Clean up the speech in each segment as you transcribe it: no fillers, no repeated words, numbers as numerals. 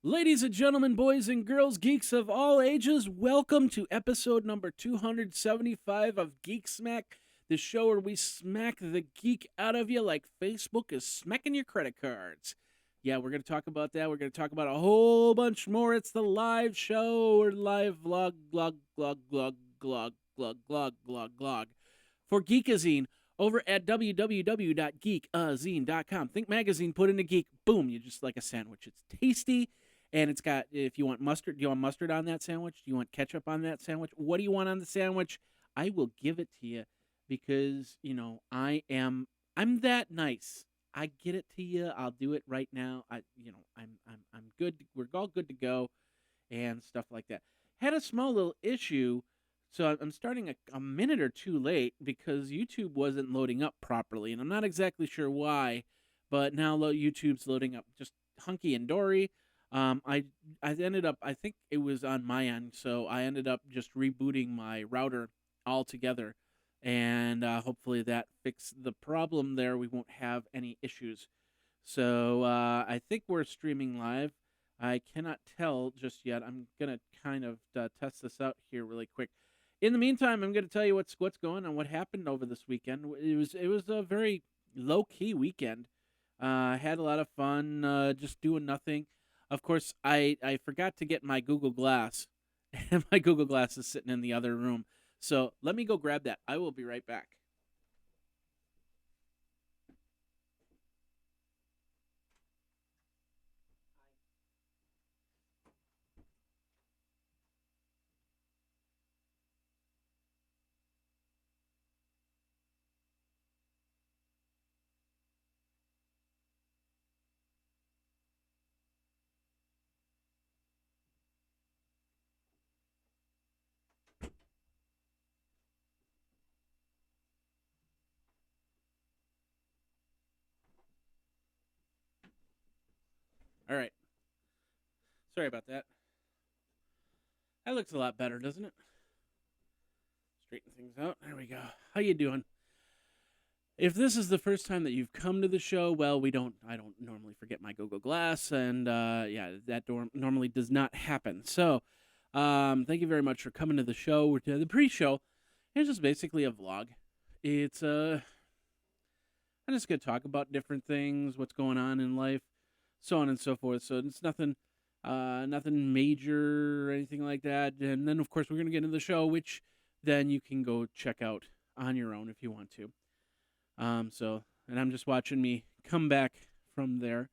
Ladies and gentlemen, boys and girls, geeks of all ages, welcome to episode number 275 of Geek Smack, the show where we smack the geek out of you like Facebook is smacking your credit cards. Yeah, we're going to talk about that. We're going to talk about a whole bunch more. It's the live show or live vlog, glog for Geekazine over at www.geekazine.com. Think magazine, put in a geek, boom, you just like a sandwich. It's tasty. And it's got, if you want mustard, do you want mustard on that sandwich? Do you want ketchup on that sandwich? What do you want on the sandwich? I will give it to you because, I'm that nice. I get it to you. I'll do it right now. I'm good. We're all good to go and stuff like that. Had a small little issue. So I'm starting a minute or two late because YouTube wasn't loading up properly. And I'm not exactly sure why, but now YouTube's loading up just hunky and dory. I ended up, I think it was on my end, so I ended up just rebooting my router altogether, and hopefully that fixed the problem there. We won't have any issues. So I think we're streaming live. I cannot tell just yet. I'm gonna kind of test this out here really quick. In the meantime, I'm gonna tell you what's going on, what happened over this weekend. It was a very low key weekend. Had a lot of fun, just doing nothing. Of course, I forgot to get my Google Glass, and my Google Glass is sitting in the other room. So let me go grab that. I will be right back. All right. Sorry about that. That looks a lot better, doesn't it? Straighten things out. There we go. How you doing? If this is the first time that you've come to the show, well, I don't normally forget my Google Glass, and that normally does not happen. So, thank you very much for coming to the show, to the pre-show. It's just basically a vlog. It's I'm just gonna talk about different things, what's going on in life, so on and so forth. So it's nothing major or anything like that. And then of course we're gonna get into the show, which then you can go check out on your own if you want to. And I'm just watching me come back from there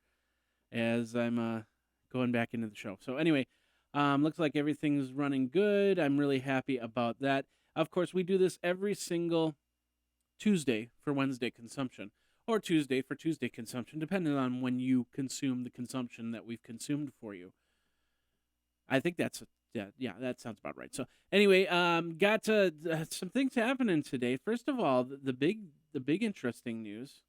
as I'm going back into the show. So anyway, looks like everything's running good. I'm really happy about that. Of course, we do this every single Tuesday for Wednesday consumption, or Tuesday for Tuesday consumption, depending on when you consume the consumption that we've consumed for you. I think that sounds about right. So anyway, got some things happening today. First of all, the big interesting news: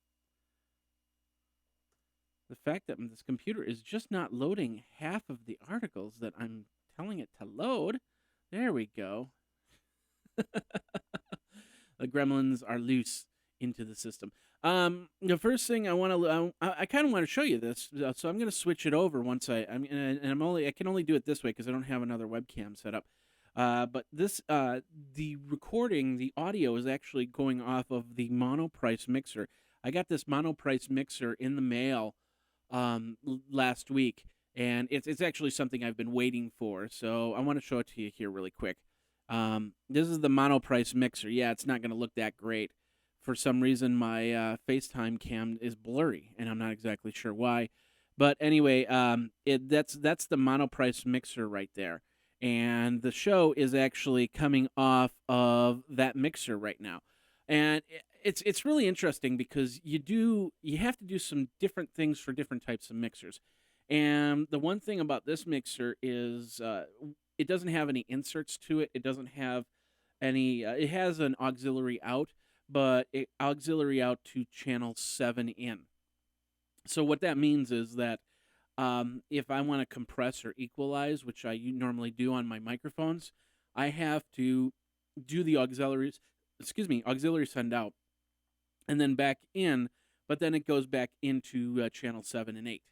the fact that this computer is just not loading half of the articles that I'm telling it to load. There we go. The gremlins are loose into the system. The first thing I kind of want to show you this, so I'm going to switch it over once I can only do it this way because I don't have another webcam set up. But this the recording, the audio is actually going off of the Monoprice mixer. I got this Monoprice mixer in the mail last week, and it's actually something I've been waiting for. So I want to show it to you here really quick. This is the Monoprice mixer. Yeah, it's not going to look that great. For some reason, my FaceTime cam is blurry, and I'm not exactly sure why. But anyway, that's the Monoprice mixer right there. And the show is actually coming off of that mixer right now. And it's really interesting because you have to do some different things for different types of mixers. And the one thing about this mixer is it doesn't have any inserts to it. It doesn't have any. It has an auxiliary out, but auxiliary out to channel 7 in. So what that means is that if I want to compress or equalize, which I normally do on my microphones, I have to do the auxiliary send out, and then back in, but then it goes back into channel 7 and 8.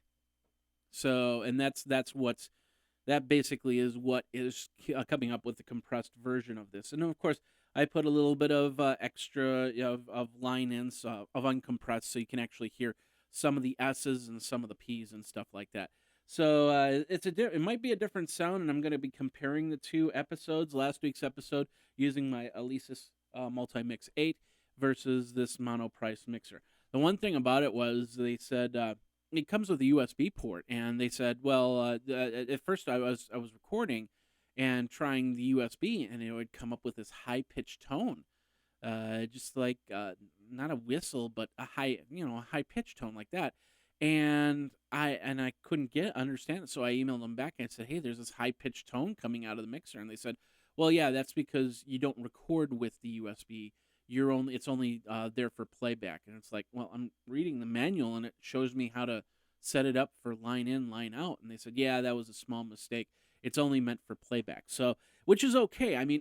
So, and that basically is what is coming up with the compressed version of this. And of course, I put a little bit of extra of line ins of uncompressed, so you can actually hear some of the S's and some of the P's and stuff like that. So it might be a different sound, and I'm going to be comparing the two episodes, last week's episode, using my Alesis Multi-Mix 8 versus this mono-price mixer. The one thing about it was they said it comes with a USB port, and they said, well, at first I was recording and trying the USB, and it would come up with this high pitched tone, just like not a whistle, but a high, a high pitched tone like that. And I couldn't understand it, so I emailed them back and I said, hey, there's this high pitched tone coming out of the mixer, and they said, well, yeah, that's because you don't record with the USB. It's only there for playback. And it's like, well, I'm reading the manual and it shows me how to set it up for line in, line out. And they said, yeah, that was a small mistake. It's only meant for playback. So, which is okay. I mean,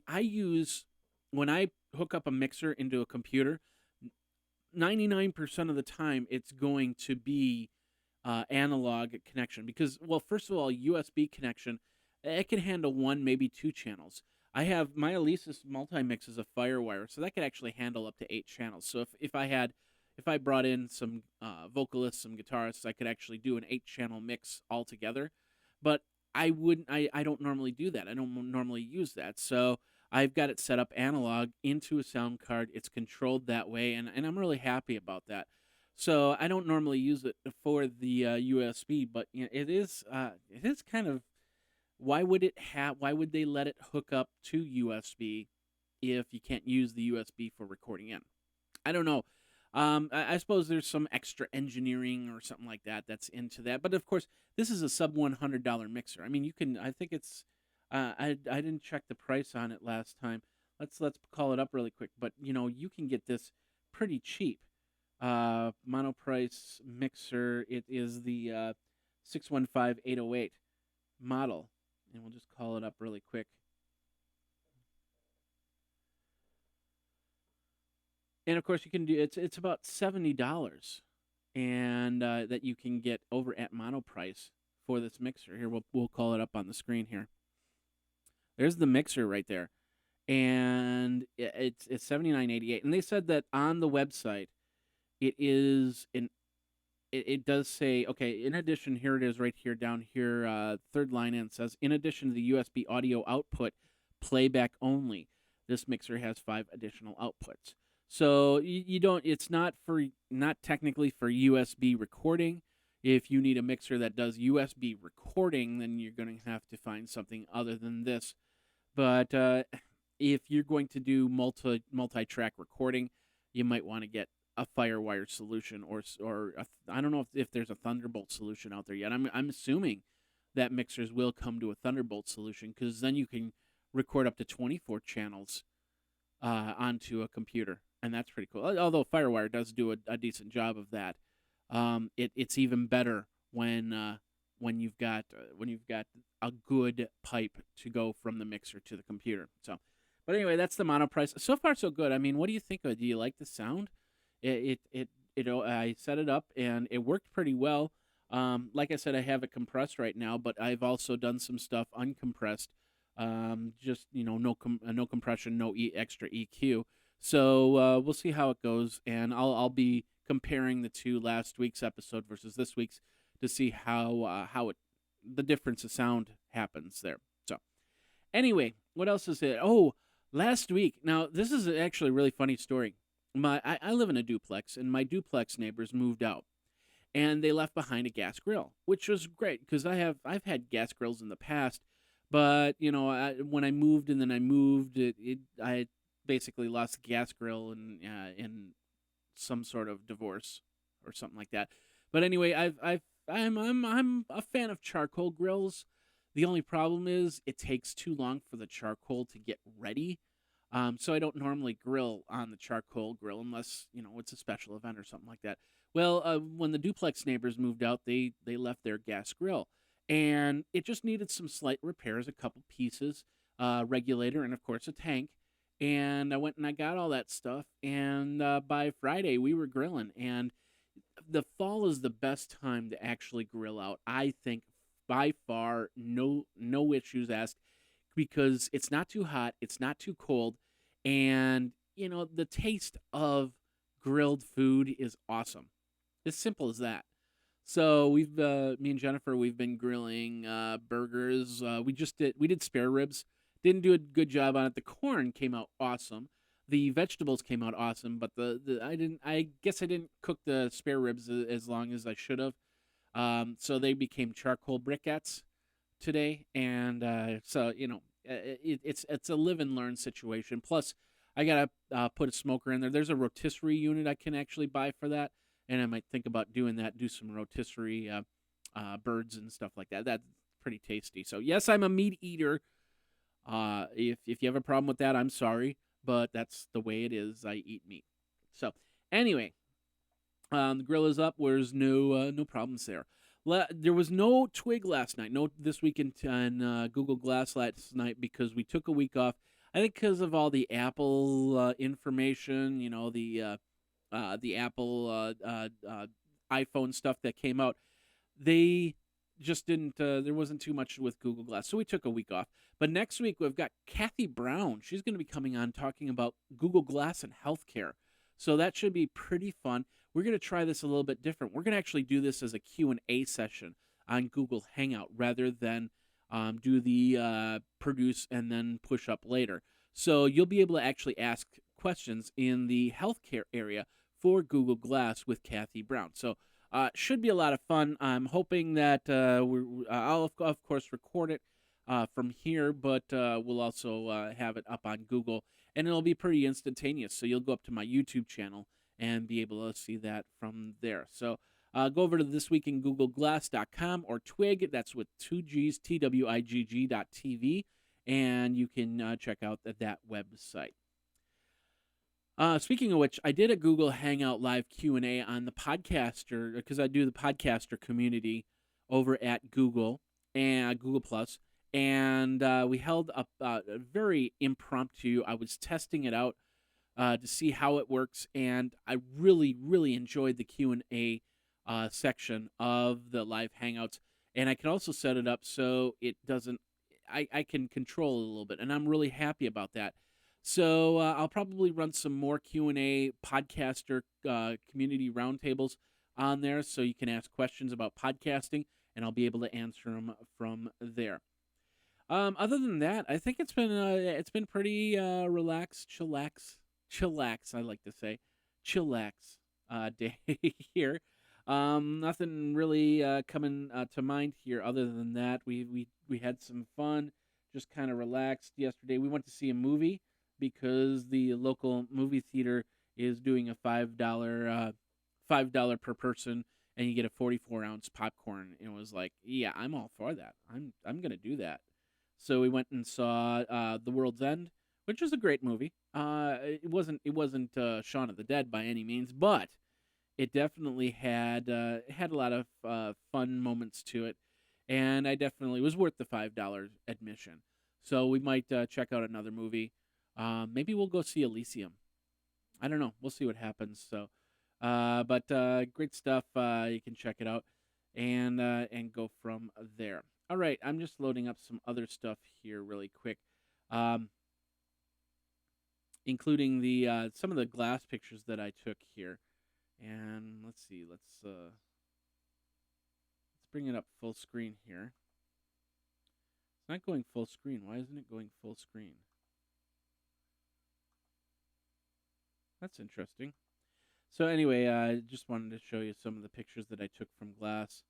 when I hook up a mixer into a computer, 99% of the time it's going to be analog connection because, well, first of all, USB connection, it can handle one, maybe two channels. I have my Alesis multi-mix is a Firewire, so that could actually handle up to 8 channels. So if I brought in some vocalists, some guitarists, I could actually do an 8-channel mix altogether. But I don't normally do that. I don't normally use that. So I've got it set up analog into a sound card. It's controlled that way, and I'm really happy about that. So I don't normally use it for the USB, but it is kind of, why would they let it hook up to USB if you can't use the USB for recording in? I don't know. I suppose there's some extra engineering or something like that that's into that. But of course, this is a sub $100 mixer. I mean, you can. I think it's. I didn't check the price on it last time. Let's call it up really quick. But you can get this pretty cheap. Monoprice mixer. It is the 615808 model. And we'll just call it up really quick. And of course, you can do it's about $70, and that you can get over at Monoprice for this mixer. Here, we'll call it up on the screen here. There's the mixer right there, and it's $79.88. And they said that on the website, it does say, okay, in addition, here it is right here, down here, third line in, says, in addition to the USB audio output, playback only, this mixer has 5 additional outputs. So it's not technically for USB recording. If you need a mixer that does USB recording, then you're going to have to find something other than this. But if you're going to do multi-track recording, you might want to get a Firewire solution, or I don't know if there's a Thunderbolt solution out there yet. I'm assuming that mixers will come to a Thunderbolt solution, because then you can record up to 24 channels onto a computer, and that's pretty cool. Although Firewire does do a decent job of that. It's even better when you've got a good pipe to go from the mixer to the computer. So, but anyway, that's the Monoprice. So far, so good. I mean, what do you think of it? Do you like the sound? I set it up and it worked pretty well. Like I said, I have it compressed right now, but I've also done some stuff uncompressed. Just no compression, no extra EQ. So we'll see how it goes, and I'll be comparing the two, last week's episode versus this week's, to see how the difference of sound happens there. So anyway, what else is it? Oh, last week. Now this is actually a really funny story. I live in a duplex, and my duplex neighbors moved out, and they left behind a gas grill, which was great because I've had gas grills in the past, but when I moved, I basically lost the gas grill in some sort of divorce or something like that. But anyway, I'm a fan of charcoal grills. The only problem is it takes too long for the charcoal to get ready. So I don't normally grill on the charcoal grill unless, it's a special event or something like that. Well, when the duplex neighbors moved out, they left their gas grill, and it just needed some slight repairs, a couple pieces, regulator, and of course a tank. And I went and I got all that stuff, and by Friday we were grilling, and the fall is the best time to actually grill out. I think by far, no issues asked, because it's not too hot, it's not too cold, and the taste of grilled food is awesome. As simple as that. So me and Jennifer, we've been grilling burgers. We did spare ribs. Didn't do a good job on it. The corn came out awesome. The vegetables came out awesome, but I guess I didn't cook the spare ribs as long as I should have. So they became charcoal briquettes today, and it's a live and learn situation. Plus, I gotta put a smoker in there. There's a rotisserie unit I can actually buy for that, and I might think about doing that. Do some rotisserie birds and stuff like that. That's pretty tasty. So yes, I'm a meat eater. If you have a problem with that, I'm sorry, but that's the way it is. I eat meat. So anyway, the grill is up. There's no problems there. There was no Twig last night. No, this weekend on Google Glass last night, because we took a week off. I think because of all the Apple information, the Apple iPhone stuff that came out. They just didn't. There wasn't too much with Google Glass, so we took a week off. But next week we've got Kathy Brown. She's going to be coming on talking about Google Glass and healthcare. So that should be pretty fun. We're going to try this a little bit different. We're going to actually do this as a Q&A session on Google Hangout rather than do the produce and then push up later. So you'll be able to actually ask questions in the healthcare area for Google Glass with Kathy Brown. So should be a lot of fun. I'm hoping that I'll of course record it from here, but we'll also have it up on Google, and it'll be pretty instantaneous. So you'll go up to my YouTube channel and be able to see that from there. So go over to thisweekingoogleglass.com or Twig. That's with two G's, TWIGG.tv, and you can check out that website. Speaking of which, I did a Google Hangout live Q&A on the podcaster, because I do the podcaster community over at Google and Google Plus, and we held a very impromptu. I was testing it out to see how it works, and I really, really enjoyed the Q&A section of the live Hangouts, and I can also set it up so it doesn't. I can control it a little bit, and I'm really happy about that. So I'll probably run some more Q&A podcaster community roundtables on there, so you can ask questions about podcasting, and I'll be able to answer them from there. Other than that, I think it's been pretty relaxed, chillax. I like to say, chillax day here. Nothing really coming to mind here. Other than that, we had some fun, just kind of relaxed yesterday. We went to see a movie, because the local movie theater is doing a $5 per person, and you get a 44-ounce popcorn. And it was like, yeah, I'm all for that. I'm gonna do that. So we went and saw The World's End, which is a great movie. It wasn't Shaun of the Dead by any means, but it definitely had a lot of fun moments to it, and I definitely was worth the $5 admission. So we might check out another movie. Maybe we'll go see Elysium. I don't know. We'll see what happens. So, but great stuff. You can check it out and go from there. All right, I'm just loading up some other stuff here really quick, including the some of the glass pictures that I took here. And let's see. Let's bring it up full screen here. It's not going full screen. Why isn't it going full screen? That's interesting. So anyway, I just wanted to show you some of the pictures that I took from glass,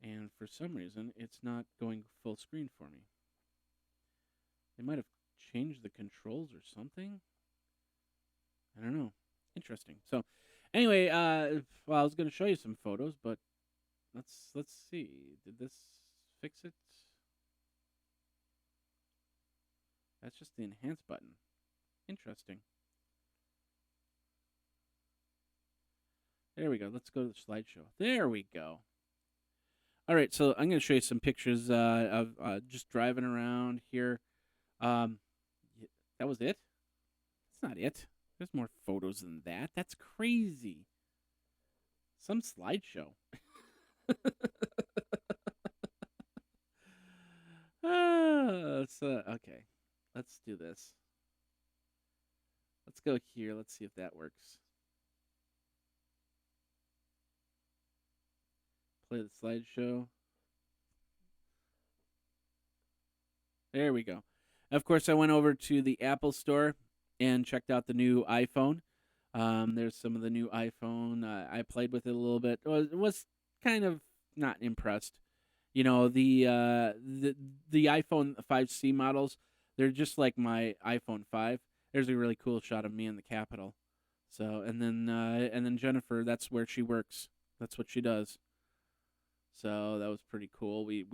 and for some reason, it's not going full screen for me. They might have changed the controls or something. I don't know. Interesting. So anyway, well, I was going to show you some photos, but let's see. Did this fix it? That's just the enhance button. Interesting. There we go. Let's go to the slideshow. There we go. All right, so I'm going to show you some pictures of just driving around here. That was it? That's not it. There's more photos than that. That's crazy. Some slideshow. Okay. Let's do this. Let's go here. Let's see if that works. Play the slideshow. There we go. Of course, I went over to the Apple Store and checked out the new iPhone. There's some of the new iPhone. I played with it a little bit. Was kind of not impressed. You know, the iPhone 5C models, they're just like my iPhone 5. There's a really cool shot of me in the Capitol. So, and then Jennifer, that's where she works. That's what she does. So that was pretty cool. We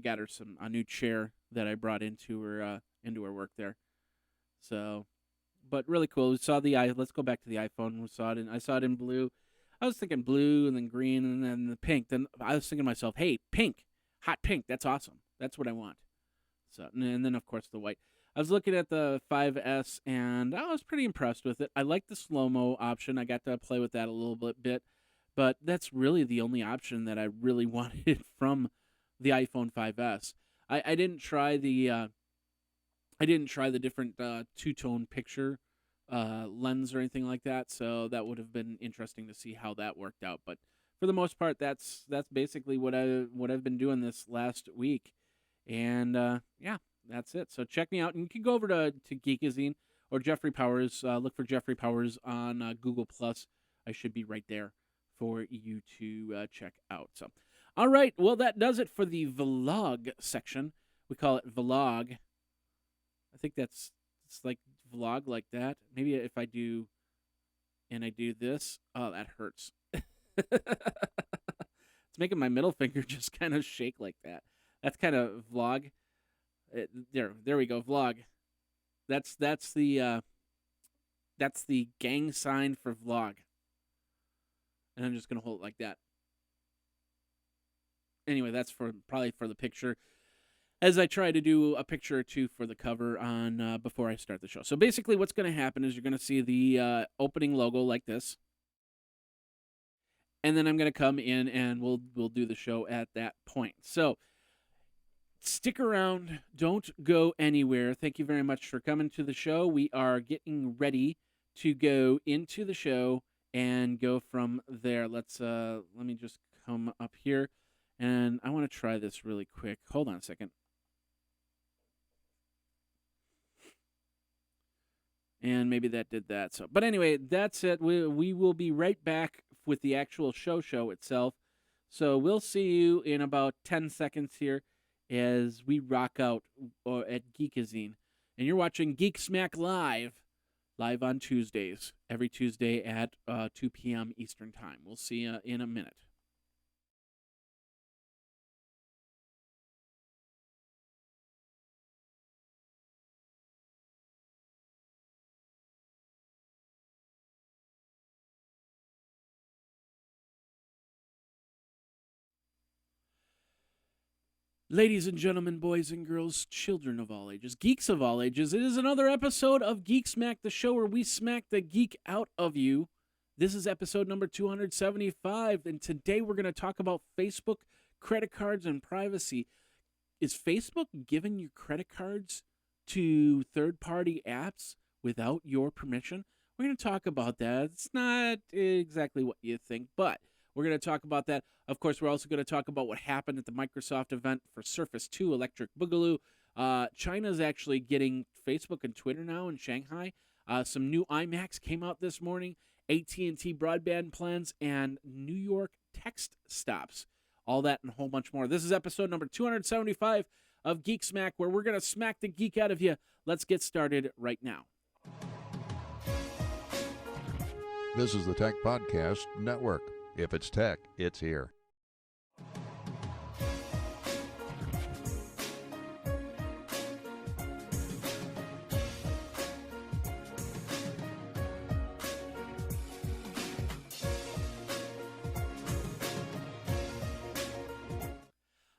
got her a new chair that I brought into her work there. So, but really cool. We saw let's go back to the iPhone. I saw it in blue. I was thinking blue and then green and then the pink. Then I was thinking to myself, hey, pink, hot pink. That's awesome. That's what I want. So, and then of course the white. I was looking at the 5S and I was pretty impressed with it. I like the slow-mo option. I got to play with that a little bit. But that's really the only option that I really wanted from the iPhone 5S. I didn't try the different two-tone picture lens or anything like that, so that would have been interesting to see how that worked out. But for the most part, that's basically what I've been doing this last week, and yeah, that's it. So check me out, and you can go over to Geekazine or Jeffrey Powers. Look for Jeffrey Powers on Google Plus. I should be right there for you to check out. So, all right, well, that does it for the vlog section. We call it vlog. I think it's like vlog like that. Maybe if I do this, oh, that hurts. It's making my middle finger just kind of shake like that. That's kind of vlog. There we go, vlog. That's the gang sign for vlog. And I'm just going to hold it like that. Anyway, that's probably for the picture, as I try to do a picture or two for the cover on before I start the show. So basically what's going to happen is you're going to see the opening logo like this. And then I'm going to come in and we'll do the show at that point. So stick around. Don't go anywhere. Thank you very much for coming to the show. We are getting ready to go into the show and go from there. Let me just come up here, and I want to try this really quick. Hold on a second. And maybe that did that. So, but anyway, that's it. We will be right back with the actual show itself. So we'll see you in about 10 seconds here as we rock out at Geekazine. And you're watching Geek Smack live on Tuesdays, every Tuesday at 2 p.m. Eastern Time. We'll see you in a minute. Ladies and gentlemen, boys and girls, children of all ages, geeks of all ages, it is another episode of Geek Smack, the show where we smack the geek out of you. This is episode number 275, and today we're going to talk about Facebook, credit cards, and privacy. Is Facebook giving your credit cards to third-party apps without your permission? We're going to talk about that. It's not exactly what you think, but we're going to talk about that. Of course, we're also going to talk about what happened at the Microsoft event for Surface 2 Electric Boogaloo. China's actually getting Facebook and Twitter now in Shanghai. Some new iMacs came out this morning, AT&T broadband plans, and New York text stops. All that and a whole bunch more. This is episode number 275 of Geek Smack, where we're going to smack the geek out of you. Let's get started right now. This is the Tech Podcast Network. If it's tech, it's here.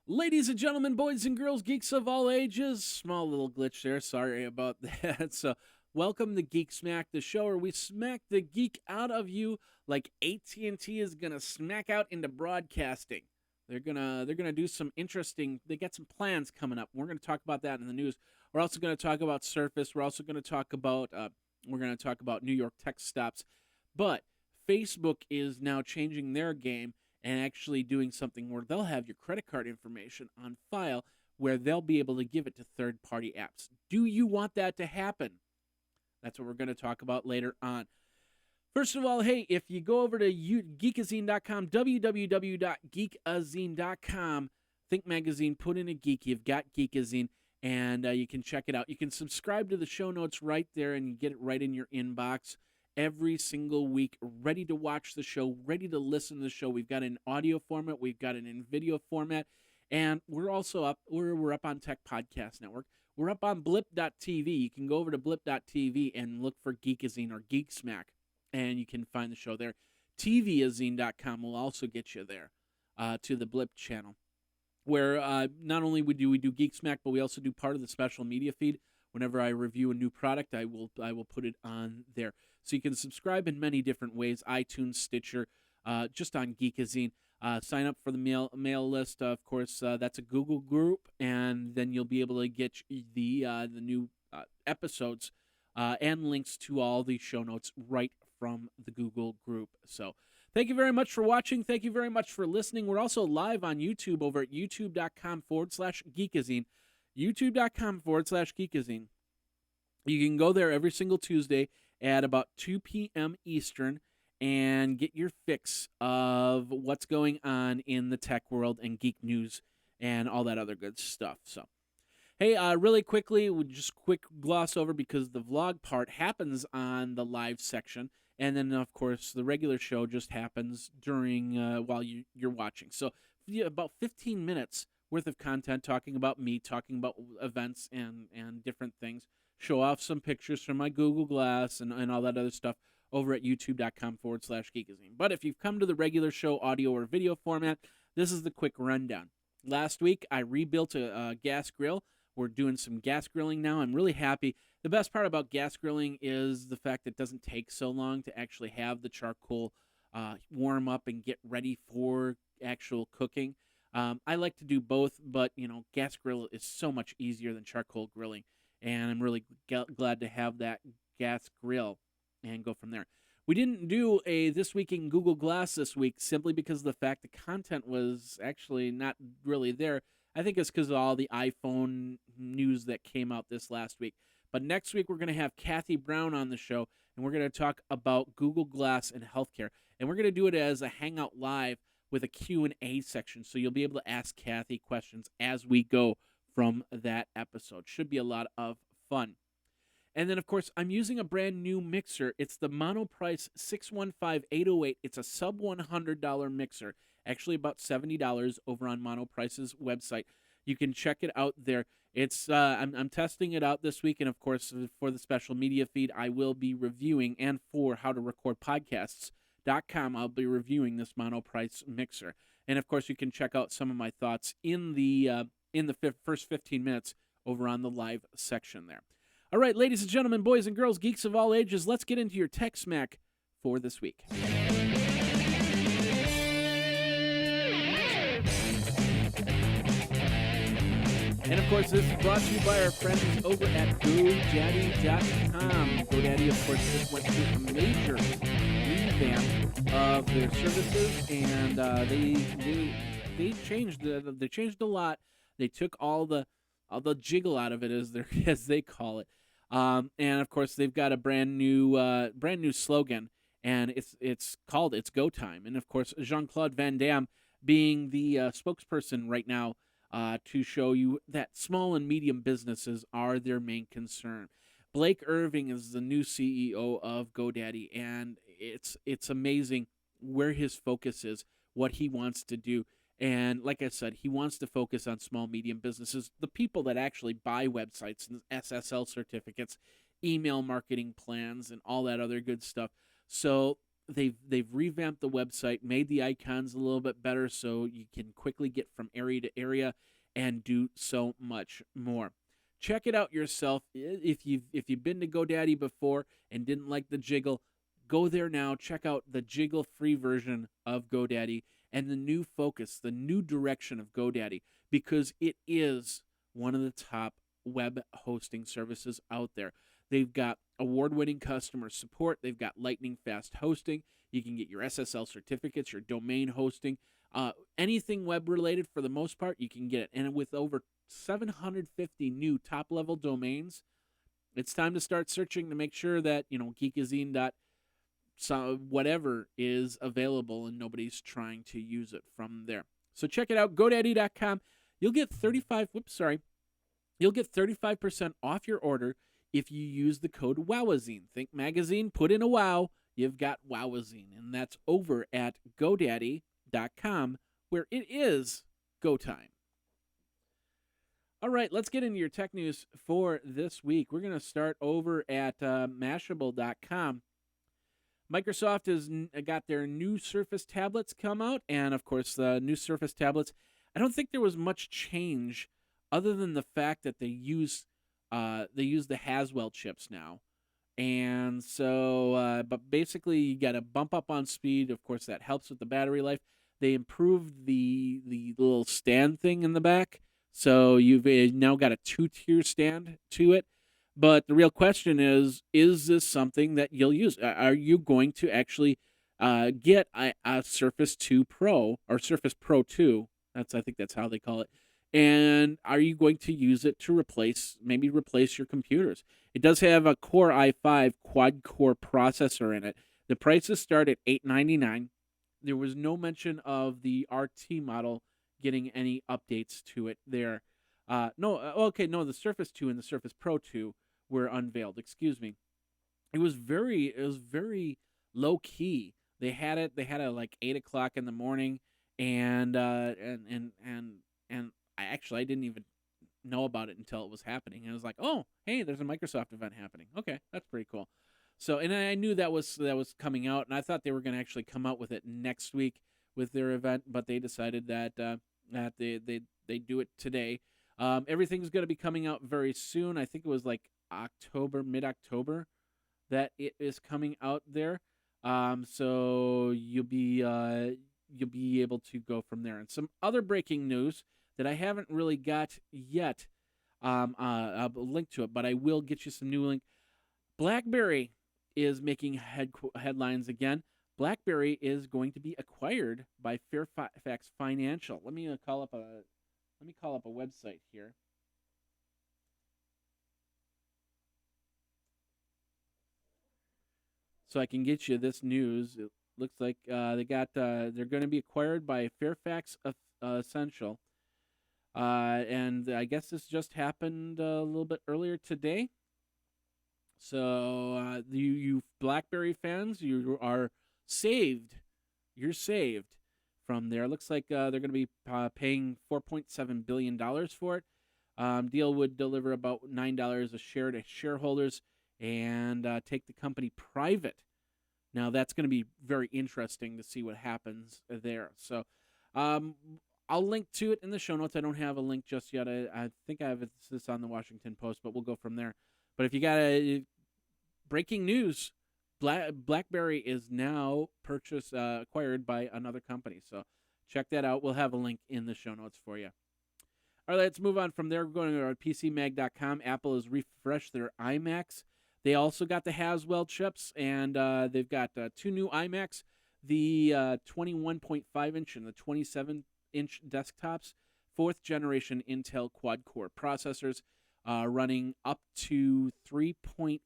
Ladies and gentlemen, boys and girls, geeks of all ages, small little glitch there. Sorry about that. So Welcome to Geek Smack, the show where we smack the geek out of you like AT&T is gonna smack out into broadcasting. They're gonna do some interesting. They got some plans coming up. We're gonna talk about that in the news. We're also gonna talk about Surface. We're also gonna talk about New York tech stops. But Facebook is now changing their game and actually doing something where they'll have your credit card information on file, where they'll be able to give it to third-party apps. Do you want that to happen? That's what we're going to talk about later on. First of all, hey, if you go over to Geekazine.com, www.geekazine.com, Think Magazine, put in a geek, you've got Geekazine, and you can check it out. You can subscribe to the show notes right there, and you get it right in your inbox every single week, ready to watch the show, ready to listen to the show. We've got an audio format, we've got it in video format, and we're also up. We're up on Tech Podcast Network. We're up on blip.tv. You can go over to blip.tv and look for Geekazine or Geek Smack, and you can find the show there. TVazine.com will also get you there to the Blip channel, where not only do we do Geek Smack, but we also do part of the special media feed. Whenever I review a new product, I will put it on there. So you can subscribe in many different ways: iTunes, Stitcher, just on Geekazine. Sign up for the mail list. Of course, that's a Google group, and then you'll be able to get the new episodes and links to all the show notes right from the Google group. So thank you very much for watching. Thank you very much for listening. We're also live on YouTube over at youtube.com/Geekazine. youtube.com/Geekazine. You can go there every single Tuesday at about 2 p.m. Eastern and get your fix of what's going on in the tech world and geek news and all that other good stuff. So, hey, really quickly, we'll just quick gloss over, because the vlog part happens on the live section, and then, of course, the regular show just happens during while you're watching. So, about 15 minutes worth of content talking about me, talking about events and different things. Show off some pictures from my Google Glass and all that other stuff over at youtube.com/Geekazine. But if you've come to the regular show audio or video format, this is the quick rundown. Last week, I rebuilt a gas grill. We're doing some gas grilling now. I'm really happy. The best part about gas grilling is the fact that it doesn't take so long to actually have the charcoal warm up and get ready for actual cooking. I like to do both, but, gas grill is so much easier than charcoal grilling, and I'm really glad to have that gas grill and go from there. We didn't do a This Week in Google Glass this week simply because of the fact the content was actually not really there. I think it's because of all the iPhone news that came out this last week. But next week, we're going to have Kathy Brown on the show, and we're going to talk about Google Glass and healthcare. And we're going to do it as a Hangout Live with a Q&A section, so you'll be able to ask Kathy questions as we go from that episode. Should be a lot of fun. And then, of course, I'm using a brand new mixer. It's the Monoprice 615808. It's a sub $100 mixer, actually about $70 over on Monoprice's website. You can check it out there. It's I'm testing it out this week, and of course, for the special media feed, I will be reviewing, and for How to Record Podcasts.com, I'll be reviewing this Monoprice mixer. And of course, you can check out some of my thoughts in the first 15 minutes over on the live section there. All right, ladies and gentlemen, boys and girls, geeks of all ages, let's get into your tech smack for this week. And of course, this is brought to you by our friends over at GoDaddy.com. GoDaddy, of course, just went through a major revamp of their services, and they changed a lot. They took all the jiggle out of it, as they call it. And of course, they've got a brand new slogan, and it's called "It's Go Time." And of course, Jean-Claude Van Damme being the spokesperson right now to show you that small and medium businesses are their main concern. Blake Irving is the new CEO of GoDaddy, and it's amazing where his focus is, what he wants to do. And like I said, he wants to focus on small, medium businesses, the people that actually buy websites and SSL certificates, email marketing plans, and all that other good stuff. So they've revamped the website, made the icons a little bit better so you can quickly get from area to area and do so much more. Check it out yourself. If you've been to GoDaddy before and didn't like the jiggle, go there now. Check out the jiggle-free version of GoDaddy and the new focus, the new direction of GoDaddy, because it is one of the top web hosting services out there. They've got award-winning customer support. They've got lightning-fast hosting. You can get your SSL certificates, your domain hosting, anything web-related for the most part, you can get it. And with over 750 new top-level domains, it's time to start searching to make sure that, Geekazine whatever is available and nobody's trying to use it from there. So check it out, GoDaddy.com. You'll get 35% off your order if you use the code Wowazine. Think magazine, put in a wow, you've got Wowazine. And that's over at GoDaddy.com, where it is go time. All right, let's get into your tech news for this week. We're going to start over at Mashable.com. Microsoft has got their new Surface tablets come out, and of course, the new Surface tablets, I don't think there was much change other than the fact that they use the Haswell chips now. And so, but basically, you got a bump up on speed. Of course, that helps with the battery life. They improved the little stand thing in the back, so you've now got a 2-tier stand to it. But the real question is this something that you'll use? Are you going to actually get a Surface 2 Pro or Surface Pro 2? I think that's how they call it. And are you going to use it to replace your computers? It does have a Core i5 quad-core processor in it. The prices start at $899. There was no mention of the RT model getting any updates to it there. The Surface 2 and the Surface Pro 2 were unveiled. Excuse me. It was very low key. They had it like 8:00 in the morning, and I didn't even know about it until it was happening. And I was like, oh, hey, there's a Microsoft event happening. Okay, that's pretty cool. So, and I knew that was coming out, and I thought they were going to actually come out with it next week with their event, but they decided that they do it today. Everything's going to be coming out very soon. I think it was like mid-October, that it is coming out there. So you'll be able to go from there. And some other breaking news that I haven't really got yet, a link to it, but I will get you some new link. BlackBerry is making headlines again. BlackBerry is going to be acquired by Fairfax Financial. Let me call up a website here. So I can get you this news. It looks like they're going to be acquired by Fairfax Essential, and I guess this just happened a little bit earlier today. So you BlackBerry fans, you are saved. You're saved from there. It looks like they're going to be paying $4.7 billion for it. Deal would deliver about $9 a share to shareholders and take the company private. Now, that's going to be very interesting to see what happens there. So I'll link to it in the show notes. I don't have a link just yet. I think I have this on the Washington Post, but we'll go from there. But if you got breaking news, BlackBerry is now acquired by another company. So check that out. We'll have a link in the show notes for you. All right, let's move on from there. We're going to PCMag.com. Apple has refreshed their iMacs. They also got the Haswell chips, and they've got 2 new iMacs, the 21.5-inch and the 27-inch desktops, 4th generation Intel quad-core processors, running up to 3.8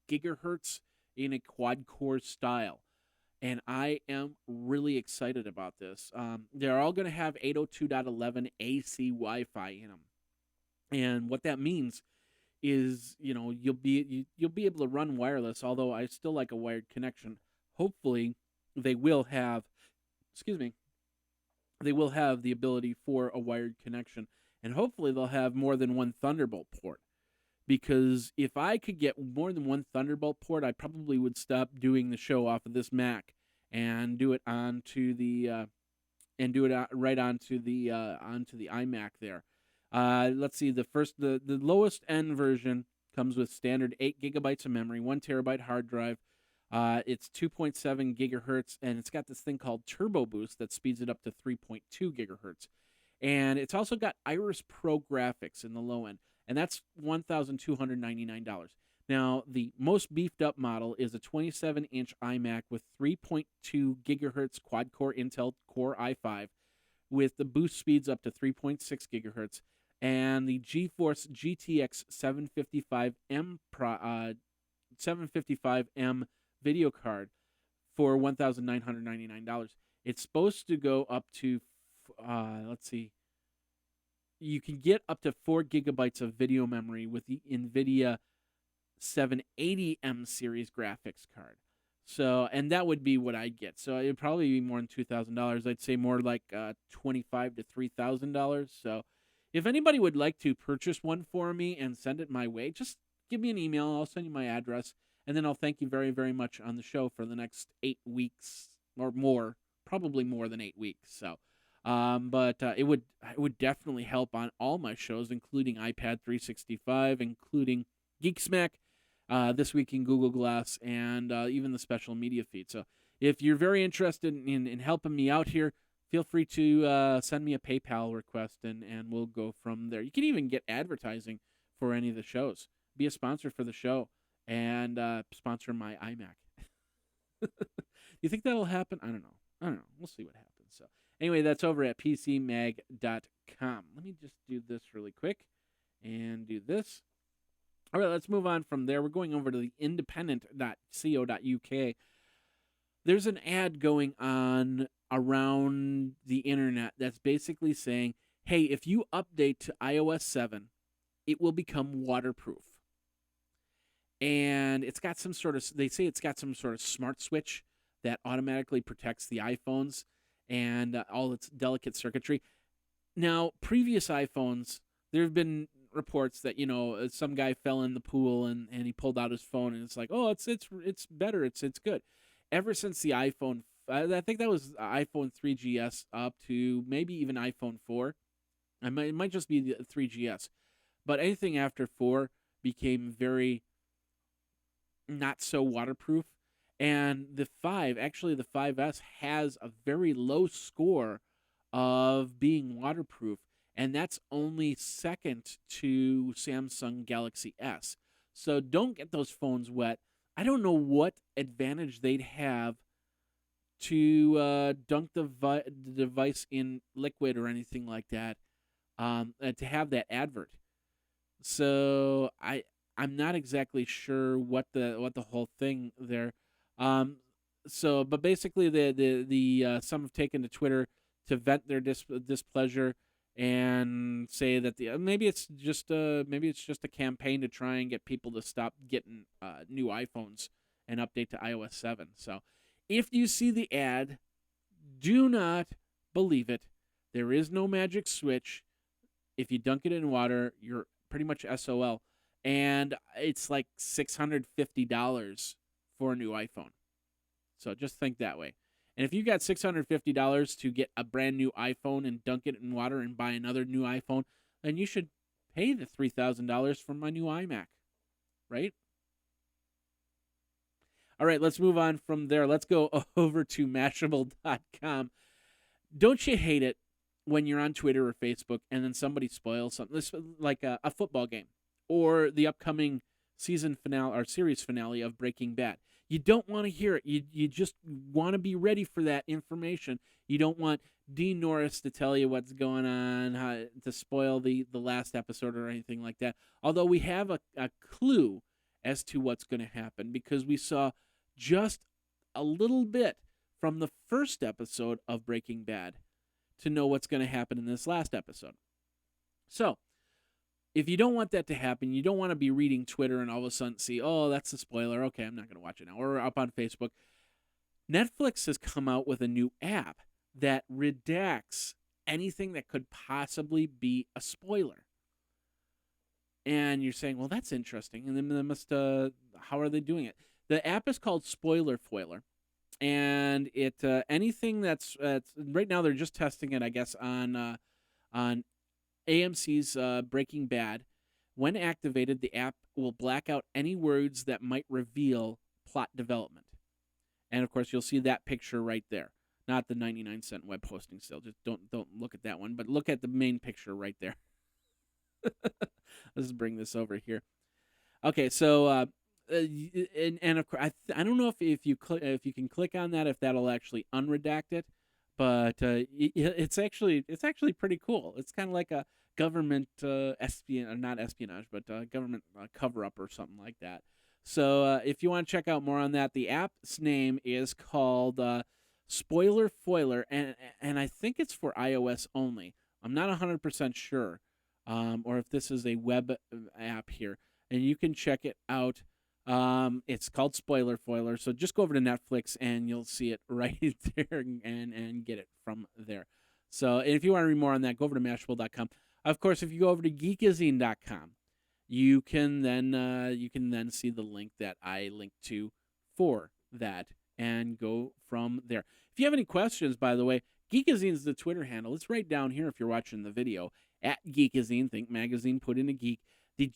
gigahertz in a quad-core style. And I am really excited about this. They're all going to have 802.11 AC Wi-Fi in them. And what that means is, you'll be able to run wireless, although I still like a wired connection. Hopefully, they will have the ability for a wired connection, and hopefully they'll have more than one Thunderbolt port. Because if I could get more than one Thunderbolt port, I probably would stop doing the show off of this Mac and do it onto the right onto the iMac there. Let's see. The lowest end version comes with standard 8 GB of memory, 1 TB hard drive. It's 2.7 gigahertz, and it's got this thing called Turbo Boost that speeds it up to 3.2 gigahertz. And it's also got Iris Pro graphics in the low end, and that's $1,299. Now, the most beefed up model is a 27-inch iMac with 3.2 gigahertz quad-core Intel Core i5 with the boost speeds up to 3.6 gigahertz, and the GeForce GTX 755M video card for $1,999. It's supposed to go up to, let's see, you can get up to 4 gigabytes of video memory with the NVIDIA 780M series graphics card. So, and that would be what I'd get. So it'd probably be more than $2,000. I'd say more like $2,500 to $3,000. So, if anybody would like to purchase one for me and send it my way, just give me an email. I'll send you my address, and then I'll thank you very, very much on the show for the next 8 weeks or more, probably more than 8 weeks. So, but it would definitely help on all my shows, including iPad 365, including Geek Smack, This Week in Google Glass, and even the special media feed. So if you're very interested in helping me out here, feel free to send me a PayPal request, and we'll go from there. You can even get advertising for any of the shows. Be a sponsor for the show and sponsor my iMac. Do you think that'll happen? I don't know. We'll see what happens. So anyway, that's over at PCMag.com. Let me just do this really quick and do this. All right, let's move on from there. We're going over to the independent.co.uk. There's an ad going on around the internet that's basically saying, hey, if you update to iOS 7, it will become waterproof. And it's got some sort of, they say it's got some sort of smart switch that automatically protects the iPhones and all its delicate circuitry. Now, previous iPhones, there have been reports that, some guy fell in the pool and he pulled out his phone, and it's like, oh, it's better, it's good. Ever since the iPhone, I think that was iPhone 3GS up to maybe even iPhone 4. It might just be the 3GS, but anything after 4 became very not so waterproof. And the 5S has a very low score of being waterproof, and that's only second to Samsung Galaxy S. So don't get those phones wet. I don't know what advantage they'd have to dunk the device in liquid or anything like that, to have that advert. So I'm not exactly sure what the whole thing there. But basically the some have taken to Twitter to vent their displeasure and say that maybe it's just a campaign to try and get people to stop getting new iPhones and update to iOS 7. So if you see the ad, do not believe it. There is no magic switch. If you dunk it in water, you're pretty much SOL. And it's like $650 for a new iPhone. So just think that way. And if you got $650 to get a brand new iPhone and dunk it in water and buy another new iPhone, then you should pay the $3,000 for my new iMac, right? All right, let's move on from there. Let's go over to Mashable.com. Don't you hate it when you're on Twitter or Facebook and then somebody spoils something? This like a football game or the upcoming season finale or series finale of Breaking Bad. You don't want to hear it. You just want to be ready for that information. You don't want Dean Norris to tell you what's going on, to spoil the last episode or anything like that. Although we have a clue as to what's going to happen because we saw just a little bit from the first episode of Breaking Bad to know what's going to happen in this last episode. So, if you don't want that to happen, you don't want to be reading Twitter and all of a sudden see, oh, that's a spoiler. Okay, I'm not going to watch it now. Or up on Facebook. Netflix has come out with a new app that redacts anything that could possibly be a spoiler. And you're saying, well, that's interesting. And then they must, how are they doing it? The app is called Spoiler Foiler. And anything that's right now they're just testing it, I guess, on AMC's Breaking Bad. When activated, the app will black out any words that might reveal plot development. And of course, you'll see that picture right there. Not the 99-cent web hosting still. Just don't look at that one, but look at the main picture right there. Let's bring this over here. Okay, so and of course, I don't know if you can click on that, if that'll actually unredact it, but it's actually pretty cool. It's kind of like a government not espionage, but government cover up or something like that. So if you want to check out more on that, the app's name is called Spoiler Foiler, and I think it's for iOS only. I'm not 100% sure, or if this is a web app here, and you can check it out. It's called Spoiler Foiler, so just go over to Netflix and you'll see it right there and get it from there. So if you want to read more on that, go over to Mashable.com. Of course, if you go over to Geekazine.com, you can then see the link that I linked to for that and go from there. If you have any questions, by the way, Geekazine is the Twitter handle. It's right down here if you're watching the video, at Geekazine. Think magazine, put in a geek. The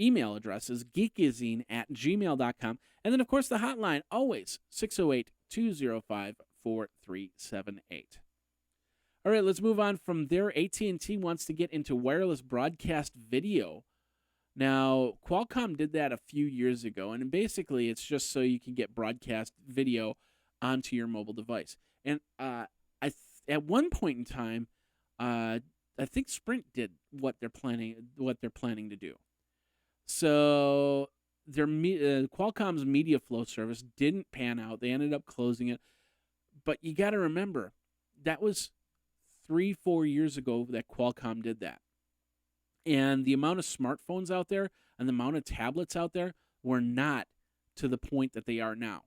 email address is geekazine@gmail.com. And then, of course, the hotline, always 608-205-4378. All right, let's move on from there. AT&T wants to get into wireless broadcast video. Now, Qualcomm did that a few years ago, and basically it's just so you can get broadcast video onto your mobile device. And at one point in time, I think Sprint did what they're planning to do. So Qualcomm's Media Flow service didn't pan out. They ended up closing it. But you got to remember, that was 3-4 years ago that Qualcomm did that. And the amount of smartphones out there and the amount of tablets out there were not to the point that they are now.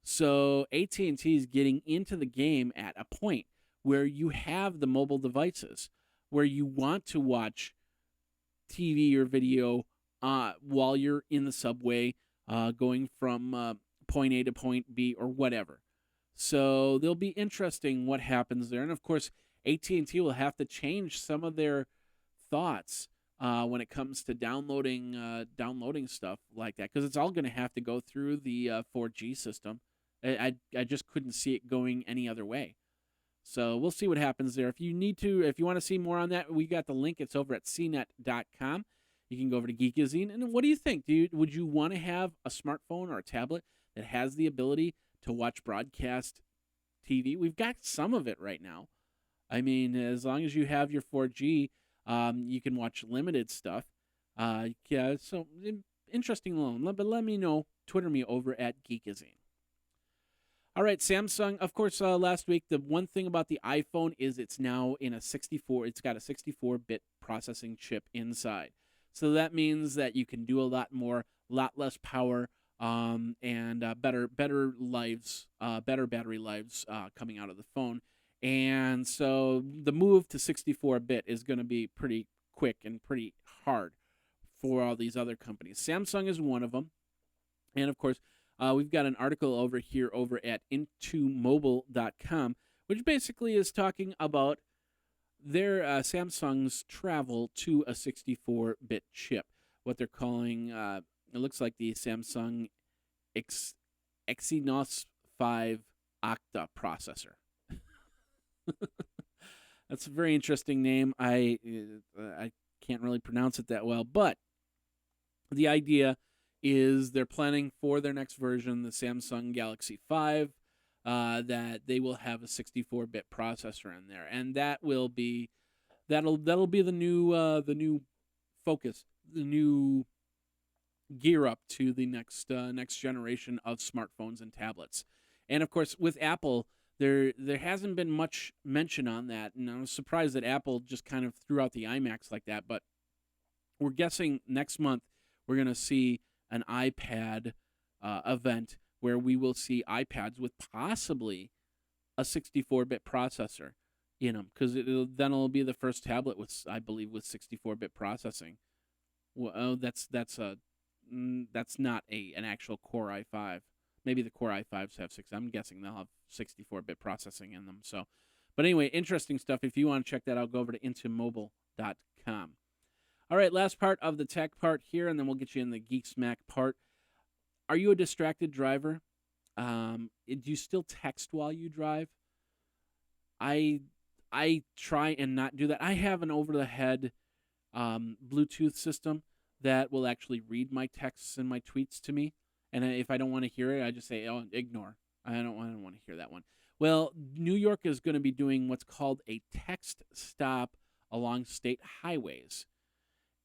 So AT&T is getting into the game at a point where you have the mobile devices, where you want to watch TV or video while you're in the subway, going from point A to point B or whatever. So there'll be interesting what happens there. And of course, AT&T will have to change some of their thoughts when it comes to downloading stuff like that, because it's all going to have to go through the 4G system. I just couldn't see it going any other way. So we'll see what happens there. If you want to see more on that, we got the link. It's over at cnet.com. You can go over to Geekazine. And what do you think? Would you want to have a smartphone or a tablet that has the ability to watch broadcast TV? We've got some of it right now. I mean, as long as you have your 4G, you can watch limited stuff. Yeah, so interesting loan. But let me know. Twitter me over at Geekazine. All right, Samsung. Of course, last week, the one thing about the iPhone is it's now in a 64. It's got a 64-bit processing chip inside. So that means that you can do a lot more, lot less power, and better lives, better battery lives coming out of the phone. And so the move to 64-bit is going to be pretty quick and pretty hard for all these other companies. Samsung is one of them. And, of course, we've got an article over here over at intomobile.com, which basically is talking about their Samsung's travel to a 64-bit chip, what they're calling, it looks like the Samsung Exynos 5 Octa processor. That's a very interesting name. I can't really pronounce it that well, but the idea is they're planning for their next version, the Samsung Galaxy 5, that they will have a 64-bit processor in there, and that'll be the new focus, the new gear up to the next generation of smartphones and tablets. And of course, with Apple, there hasn't been much mention on that, and I was surprised that Apple just kind of threw out the iMacs like that. But we're guessing next month we're going to see an iPad event where we will see iPads with possibly a 64-bit processor in them, because it'll be the first tablet with 64-bit processing. Well, that's not an actual Core i5. Maybe the Core i5s have 6. I'm guessing they'll have 64-bit processing in them. So, But anyway, interesting stuff. If you want to check that out, go over to intomobile.com. All right, last part of the tech part here, and then we'll get you in the Geek Smack part. Are you a distracted driver? Do you still text while you drive? I try and not do that. I have an over-the-head Bluetooth system that will actually read my texts and my tweets to me. And if I don't want to hear it, I just say, "Oh, ignore. I don't want to hear that one." Well, New York is going to be doing what's called a text stop along state highways,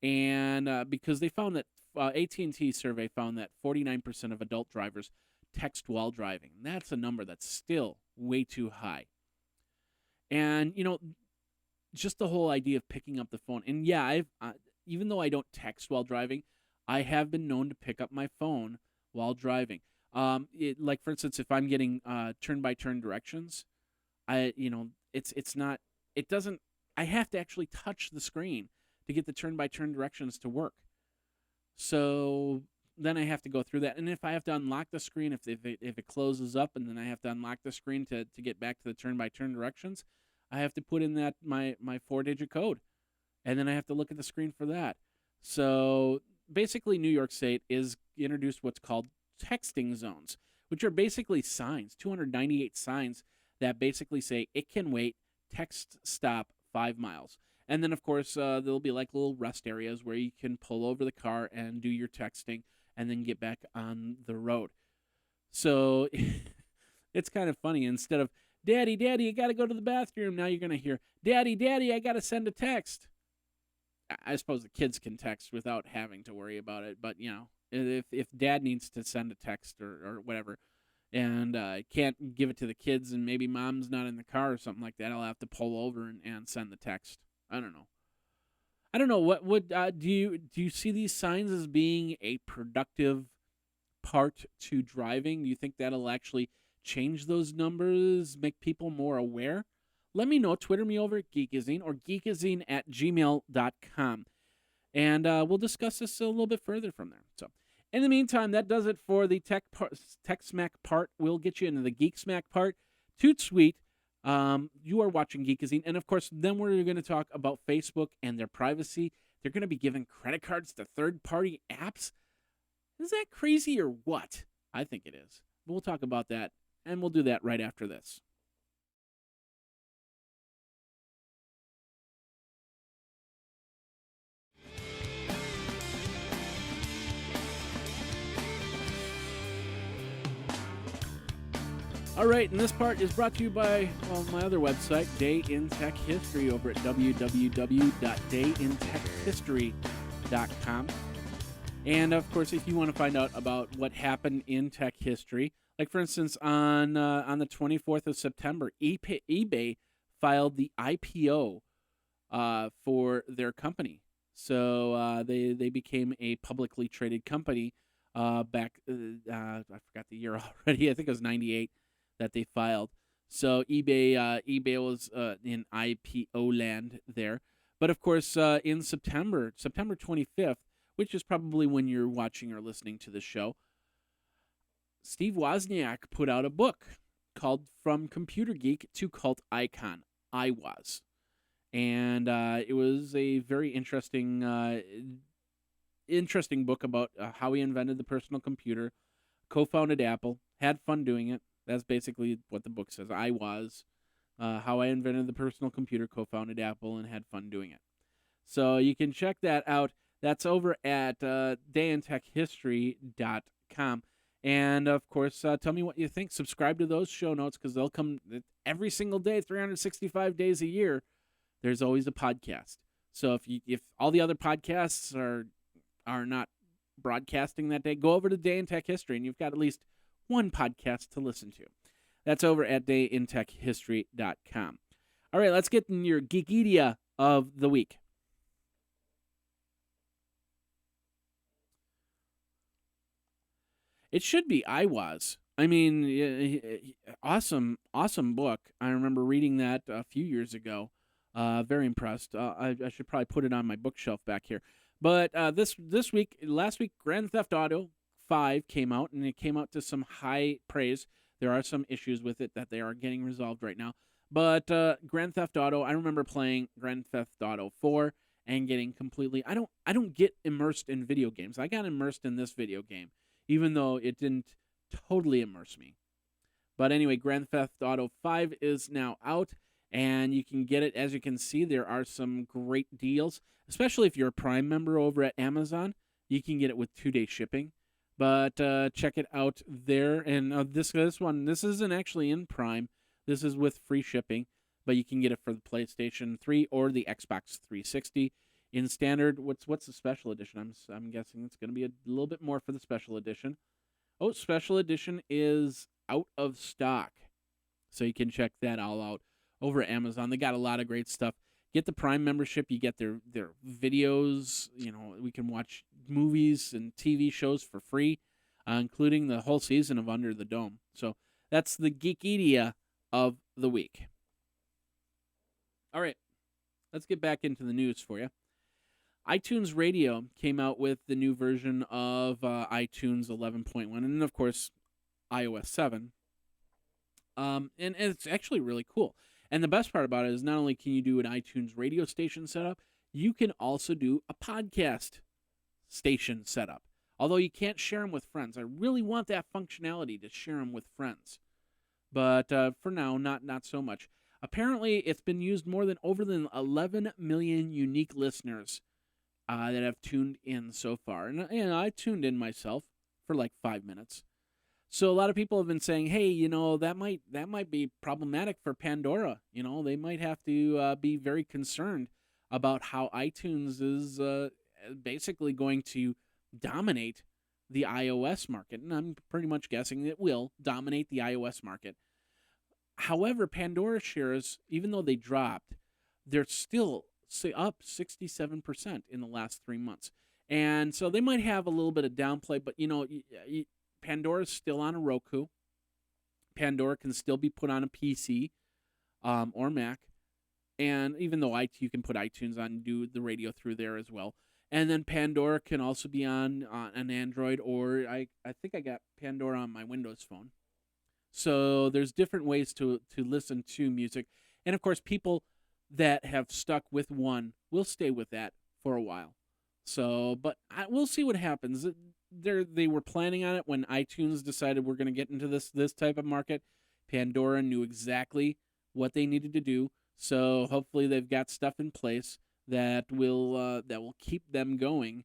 and because they found that AT&T survey found that 49% of adult drivers text while driving. That's a number that's still way too high. And just the whole idea of picking up the phone. And yeah, I've even though I don't text while driving, I have been known to pick up my phone while driving. Like for instance, if I'm getting turn-by-turn directions, it's not. It doesn't. I have to actually touch the screen to get the turn-by-turn directions to work. So then I have to go through that, and if I have to unlock the screen, if it closes up, and then I have to unlock the screen to get back to the turn-by-turn directions, I have to put in that my 4-digit code, and then I have to look at the screen for that. So basically, New York State is introduced what's called texting zones, which are basically signs, 298 signs that basically say it can wait, text stop 5 miles. And then, of course, there'll be like little rest areas where you can pull over the car and do your texting and then get back on the road. So it's kind of funny. Instead of, Daddy, you got to go to the bathroom, now you're going to hear, Daddy, I got to send a text. I suppose the kids can text without having to worry about it. But, if Dad needs to send a text or whatever and can't give it to the kids and maybe Mom's not in the car or something like that, I'll have to pull over and send the text. I don't know. What would do you see these signs as being a productive part to driving? Do you think that'll actually change those numbers, make people more aware? Let me know. Twitter me over at Geekazine or geekazine@gmail.com. And we'll discuss this a little bit further from there. So, in the meantime, that does it for the Tech Smack part. We'll get you into the Geek Smack part. Toot sweet. You are watching Geekazine. And, of course, then we're going to talk about Facebook and their privacy. They're going to be giving credit cards to third-party apps. Is that crazy or what? I think it is. We'll talk about that, and we'll do that right after this. All right, and this part is brought to you by my other website, Day in Tech History, over at www.dayintechhistory.com. And, of course, if you want to find out about what happened in tech history, like, for instance, on the 24th of September, eBay filed the IPO for their company. So they became a publicly traded company back, I forgot the year already, I think it was 98. That they filed. So eBay was in IPO land there. But of course, in September 25th, which is probably when you're watching or listening to the show, Steve Wozniak put out a book called From Computer Geek to Cult Icon, I Was. And it was a very interesting book about how he invented the personal computer, co-founded Apple, had fun doing it. That's basically what the book says. I was. How I invented the personal computer, co-founded Apple, and had fun doing it. So you can check that out. That's over at dayintechhistory.com. And, of course, tell me what you think. Subscribe to those show notes because they'll come every single day, 365 days a year. There's always a podcast. So if all the other podcasts are not broadcasting that day, go over to Day in Tech History, and you've got at least one podcast to listen to. That's over at dayintechhistory.com. All right, let's get in your Geekedia of the week. It should be I Was. I mean, awesome book. I remember reading that a few years ago. Very impressed. I should probably put it on my bookshelf back here. But last week, Grand Theft Auto 5 came out, and it came out to some high praise. There are some issues with it that they are getting resolved right now. But Grand Theft Auto, I remember playing Grand Theft Auto 4 and getting completely I don't get immersed in video games. I got immersed in this video game, even though it didn't totally immerse me. But anyway, Grand Theft Auto 5 is now out, and you can get it. As you can see, there are some great deals, especially if you're a Prime member over at Amazon. You can get it with 2-day shipping. But check it out there. And this one, this isn't actually in Prime. This is with free shipping, but you can get it for the PlayStation 3 or the Xbox 360 in standard. What's the special edition? I'm guessing it's going to be a little bit more for the special edition. Oh, special edition is out of stock. So you can check that all out over at Amazon. They got a lot of great stuff. Get the Prime membership. You get their videos. We can watch movies and TV shows for free, including the whole season of Under the Dome. So that's the Geekedia of the week. All right, let's get back into the news for you. iTunes Radio came out with the new version of iTunes 11.1, and of course, iOS 7. And it's actually really cool. And the best part about it is not only can you do an iTunes radio station setup, you can also do a podcast station setup. Although you can't share them with friends. I really want that functionality to share them with friends. But for now, not so much. Apparently, it's been used more than 11 million unique listeners that have tuned in so far. And I tuned in myself for like 5 minutes. So a lot of people have been saying, hey, that might be problematic for Pandora. They might have to be very concerned about how iTunes is basically going to dominate the iOS market. And I'm pretty much guessing it will dominate the iOS market. However, Pandora shares, even though they dropped, they're still up 67% in the last 3 months. And so they might have a little bit of downplay, but Pandora's still on a Roku. Pandora can still be put on a PC or Mac. And even though you can put iTunes on and do the radio through there as well. And then Pandora can also be on an Android, or I think I got Pandora on my Windows phone. So there's different ways to listen to music. And of course, people that have stuck with one will stay with that for a while. So, but we'll see what happens. They were planning on it when iTunes decided we're going to get into this type of market. Pandora knew exactly what they needed to do. So hopefully they've got stuff in place that will keep them going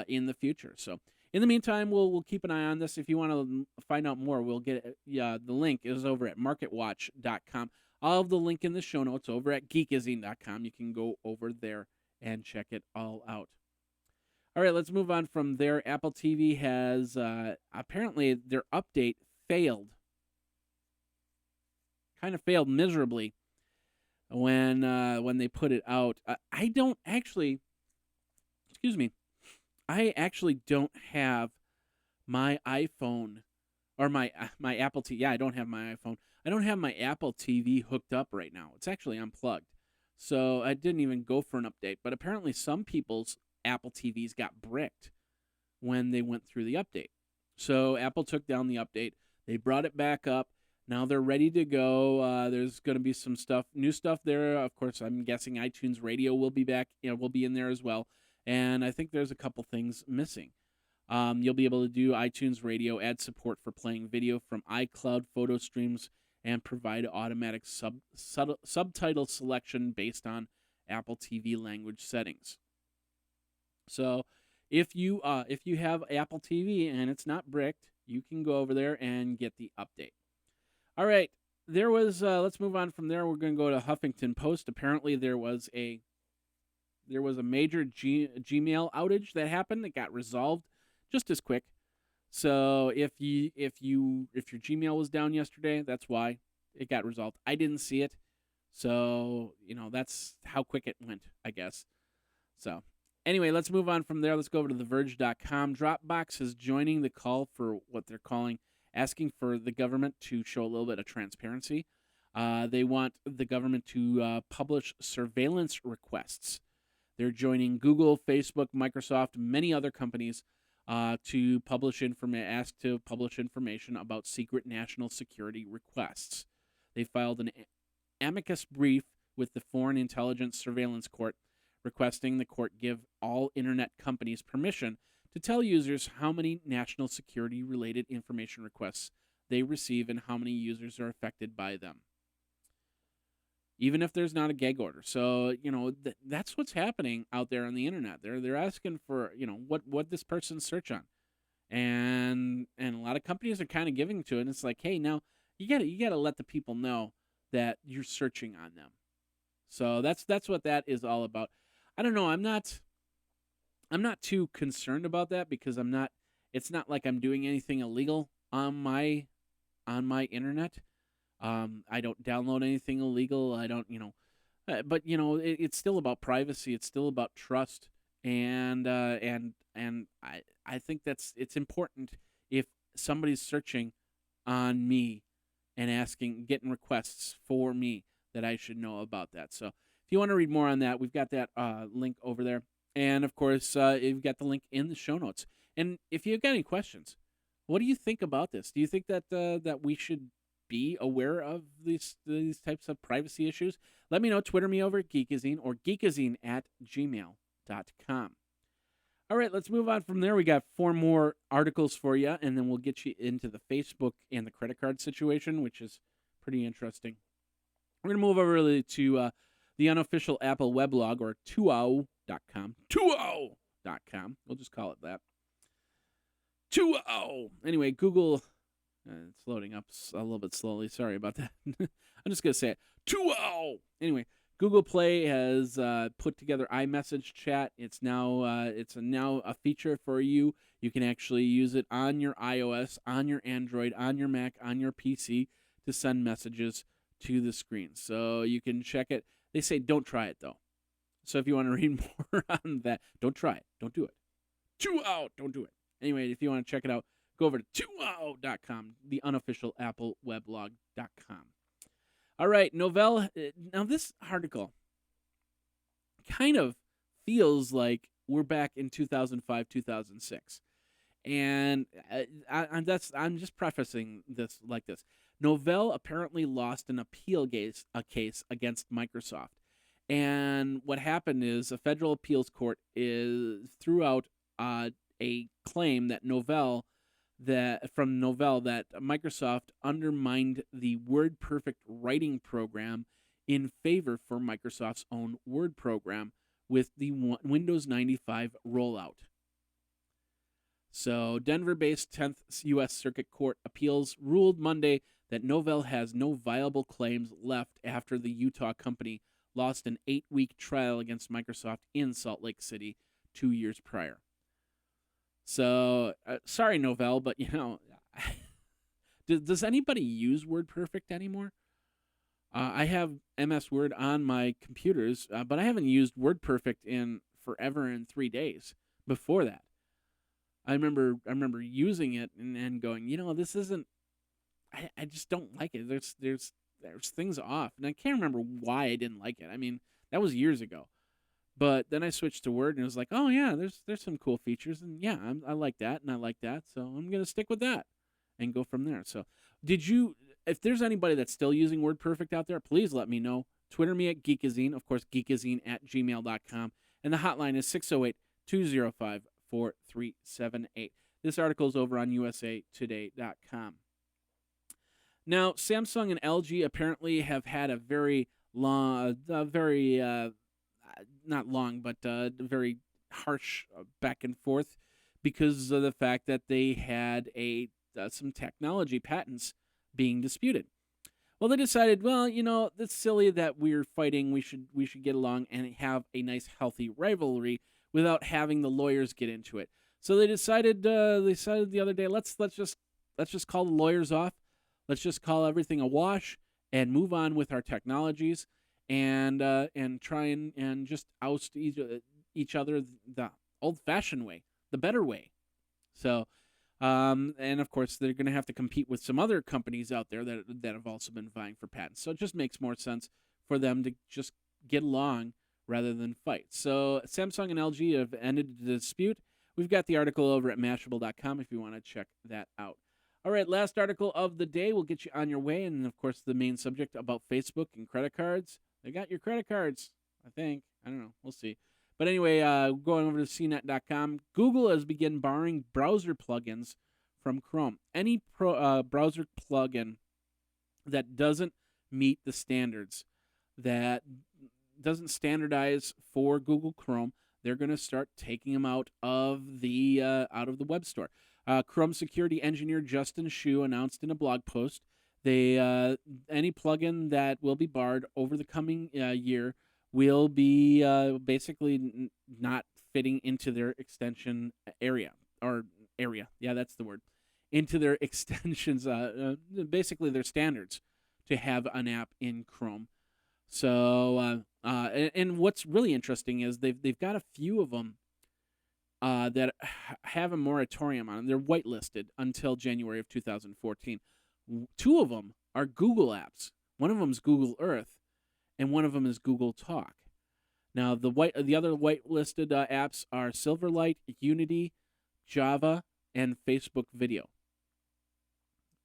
in the future. So in the meantime, we'll keep an eye on this. If you want to find out more, we'll get it. The link is over at marketwatch.com. I'll have the link in the show notes over at geekazine.com. You can go over there and check it all out. All right, let's move on from there. Apple TV has apparently their update failed. Kind of failed miserably when they put it out. I don't actually. Excuse me. I actually don't have my iPhone or my Apple TV. Yeah, I don't have my iPhone. I don't have my Apple TV hooked up right now. It's actually unplugged. So I didn't even go for an update. But apparently some people's Apple TVs got bricked when they went through the update. So Apple took down the update. They brought it back up. Now they're ready to go. There's going to be some new stuff there. Of course, I'm guessing iTunes Radio will be back. Will be in there as well. And I think there's a couple things missing. You'll be able to do iTunes Radio, add support for playing video from iCloud photo streams, and provide automatic subtitle selection based on Apple TV language settings. So if you have Apple TV and it's not bricked, you can go over there and get the update. All right, there was. Let's move on from there. We're going to go to Huffington Post. Apparently, there was a major Gmail outage that happened. It got resolved just as quick. So if your Gmail was down yesterday, that's why it got resolved. I didn't see it, so that's how quick it went, I guess. So anyway, let's move on from there. Let's go over to TheVerge.com. Dropbox is joining the call for what they're asking for the government to show a little bit of transparency. They want the government to publish surveillance requests. They're joining Google, Facebook, Microsoft, many other companies to ask to publish information about secret national security requests. They filed an amicus brief with the Foreign Intelligence Surveillance Court, requesting the court give all internet companies permission to tell users how many national security related information requests they receive and how many users are affected by them, even if there's not a gag order. So that's what's happening out there on the internet. They're asking for what this person's search on, and a lot of companies are kind of giving to it. And it's like, hey, now you gotta let the people know that you're searching on them. So that's what that is all about. I don't know. I'm not too concerned about that because I'm not. It's not like I'm doing anything illegal on my internet. I don't download anything illegal. I don't, but it's still about privacy. It's still about trust, and I think it's important if somebody's searching on me and getting requests for me that I should know about that. So if you want to read more on that, we've got that link over there, and of course you've got the link in the show notes. And if you've got any questions, what do you think about this? Do you think that that we should be aware of these types of privacy issues? Let me know. Twitter me over at Geekazine or geekazine@gmail.com. All right, let's move on from there. We got 4 more articles for you, and then we'll get you into the Facebook and the credit card situation, which is pretty interesting. We're going to move over to the unofficial Apple weblog, or 2o.com. 2o.com. We'll just call it that. 2o. Anyway, Google... it's loading up a little bit slowly. Sorry about that. I'm just going to say it. 2o. Anyway, Google Play has put together iMessage chat. It's now a feature for you. You can actually use it on your iOS, on your Android, on your Mac, on your PC to send messages to the screen. So you can check it. They say don't try it, though. So if you want to read more on that, don't try it. Don't do it. 2o. Don't do it. Anyway, if you want to check it out, go over to 2o.com, the unofficial Apple weblog.com. All right, Novell. Now, this article kind of feels like we're back in 2005, 2006. And I'm just prefacing this like this. Novell apparently lost an appeal case against Microsoft. And what happened is a federal appeals court threw out a claim that that Microsoft undermined the WordPerfect writing program in favor for Microsoft's own Word program with the Windows 95 rollout. So, Denver-based 10th U.S. Circuit Court Appeals ruled Monday that Novell has no viable claims left after the Utah company lost an 8-week trial against Microsoft in Salt Lake City 2 years prior. So, sorry, Novell, but, does anybody use WordPerfect anymore? I have MS Word on my computers, but I haven't used WordPerfect in forever and 3 days before that. I remember using it and going, this isn't. I just don't like it. There's things off, and I can't remember why I didn't like it. I mean, that was years ago. But then I switched to Word, and it was like, oh yeah, there's some cool features, and yeah, I like that, and I like that, so I'm gonna stick with that, and go from there. So, if there's anybody that's still using WordPerfect out there, please let me know. Twitter me at Geekazine, of course, geekazine@gmail.com, and the hotline is 608-205-4378. This article is over on usatoday.com. Now, Samsung and LG apparently have had a very long, not long, but very harsh back and forth because of the fact that they had some technology patents being disputed. Well, they decided, it's silly that we're fighting. We should get along and have a nice, healthy rivalry without having the lawyers get into it. So they decided the other day, let's just call the lawyers off. Let's just call everything a wash and move on with our technologies and try and just oust each other the old-fashioned way, the better way. So, and of course, they're going to have to compete with some other companies out there that have also been vying for patents. So it just makes more sense for them to just get along rather than fight. So Samsung and LG have ended the dispute We've got the article over at Mashable.com if you want to check that out. All right, last article of the day will get you on your way. And, of course, the main subject about Facebook and credit cards. They got your credit cards, I think. I don't know. We'll see. But anyway, going over to CNET.com, Google has begun barring browser plugins from Chrome. Any browser plugin that doesn't meet the standards, that doesn't standardize for Google Chrome, they're going to start taking them out of the web store. Chrome security engineer Justin Shu announced in a blog post any plugin that will be barred over the coming year will be basically not fitting into their extension area. Yeah, that's the word. Into their extensions, basically their standards to have an app in Chrome. So, and what's really interesting is they've got a few of them that have a moratorium on them. They're whitelisted until January of 2014. Two of them are Google apps. One of them is Google Earth, and one of them is Google Talk. Now, the other whitelisted apps are Silverlight, Unity, Java, and Facebook Video.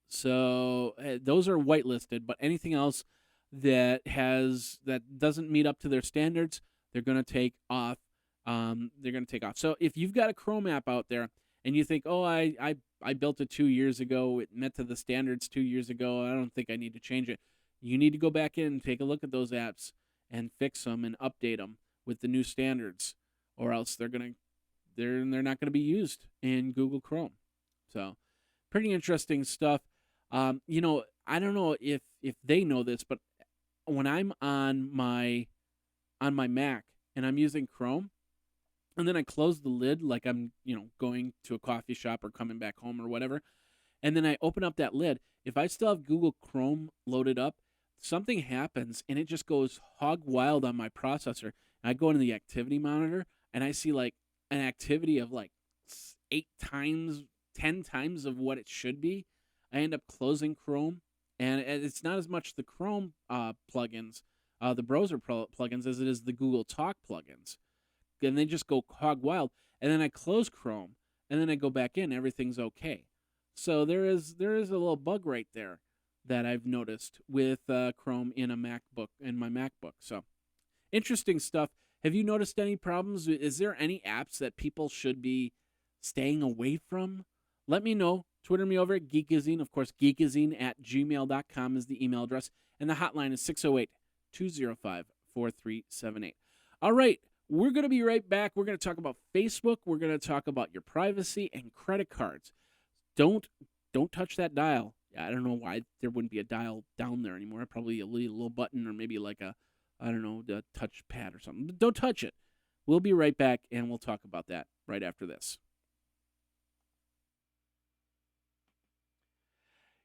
So those are whitelisted, but anything else that doesn't meet up to their standards, they're going to take off. So if you've got a Chrome app out there and you think, oh, I built it 2 years ago, it met to the standards 2 years ago, I don't think I need to change it. You need to go back in and take a look at those apps and fix them and update them with the new standards, or else they're not going to be used in Google Chrome. So, pretty interesting stuff. I don't know if they know this, but when I'm on my Mac and I'm using Chrome, and then I close the lid like I'm, going to a coffee shop or coming back home or whatever, and then I open up that lid, if I still have Google Chrome loaded up, something happens and it just goes hog wild on my processor. And I go into the activity monitor and I see like an activity of like 8 times, 10 times of what it should be. I end up closing Chrome, and it's not as much the Chrome plugins, the browser plugins, as it is the Google Talk plugins. And they just go hog wild. And then I close Chrome, and then I go back in. Everything's okay. So there is a little bug right there that I've noticed with Chrome in my MacBook. So interesting stuff. Have you noticed any problems? Is there any apps that people should be staying away from? Let me know. Twitter me over at Geekazine. Of course, geekazine@gmail.com is the email address. And the hotline is 608-205-4378. All right. We're going to be right back. We're going to talk about Facebook. We're going to talk about your privacy and credit cards. Don't touch that dial. I don't know why there wouldn't be a dial down there anymore. Probably a little button or maybe like the touch pad or something. But don't touch it. We'll be right back, and we'll talk about that right after this.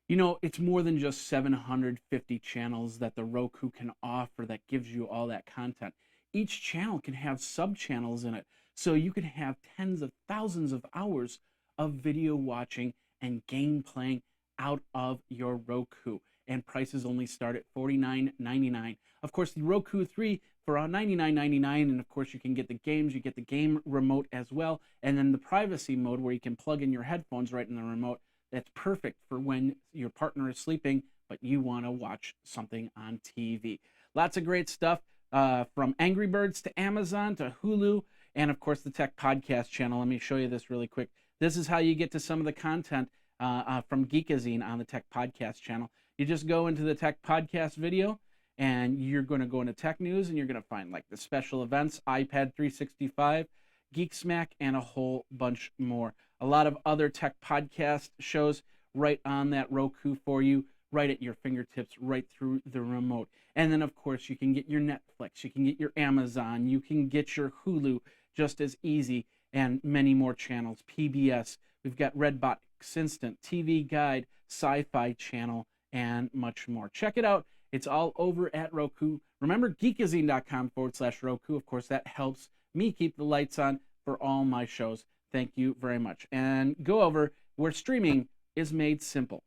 It's more than just 750 channels that the Roku can offer that gives you all that content. Each channel can have sub-channels in it, so you can have tens of thousands of hours of video watching and game playing out of your Roku. And prices only start at $49.99. Of course, the Roku 3 for $99.99, and of course you can get the games, you get the game remote as well, and then the privacy mode where you can plug in your headphones right in the remote. That's perfect for when your partner is sleeping, but you want to watch something on TV. Lots of great stuff from Angry Birds to Amazon to Hulu, and of course the Tech Podcast channel. Let me show you this really quick. This is how you get to some of the content from Geekazine on the Tech Podcast channel. You just go into the Tech Podcast video, and you're going to go into Tech News, and you're going to find like the special events, iPad 365, Geek Smack, and a whole bunch more. A lot of other tech podcast shows right on that Roku for you, right at your fingertips, right through the remote. And then, of course, you can get your Netflix, you can get your Amazon, you can get your Hulu just as easy, and many more channels. PBS, we've got Redbox Instant, TV Guide, Sci-Fi Channel, and much more. Check it out. It's all over at Roku. Remember, geekazine.com/Roku. Of course, that helps me keep the lights on for all my shows. Thank you very much. And go over where streaming is made simple.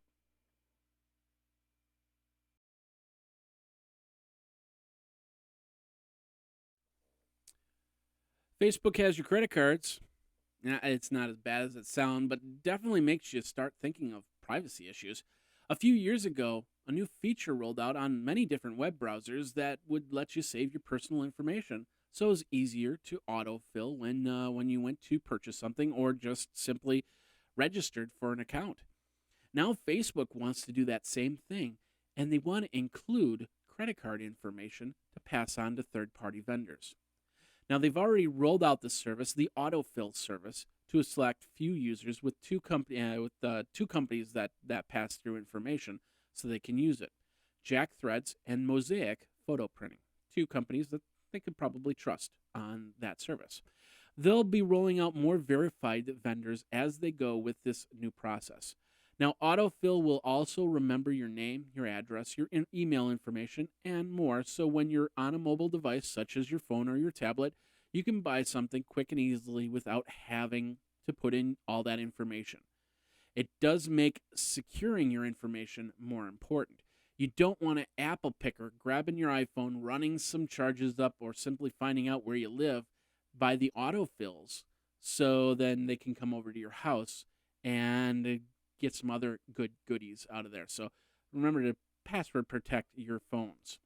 Facebook has your credit cards. It's not as bad as it sounds, but definitely makes you start thinking of privacy issues. A few years ago, a new feature rolled out on many different web browsers that would let you save your personal information, so it was easier to autofill when you went to purchase something or just simply registered for an account. Now Facebook wants to do that same thing, and they want to include credit card information to pass on to third-party vendors. Now, they've already rolled out the service, the autofill service, to a select few users with two companies that pass through information so they can use it. Jack Threads and Mosaic Photo Printing, two companies that they could probably trust on that service. They'll be rolling out more verified vendors as they go with this new process. Now, autofill will also remember your name, your address, your email information, and more. So when you're on a mobile device, such as your phone or your tablet, you can buy something quick and easily without having to put in all that information. It does make securing your information more important. You don't want an Apple picker grabbing your iPhone, running some charges up, or simply finding out where you live by the autofills so then they can come over to your house and get some other good goodies out of there. So remember to password protect your phones.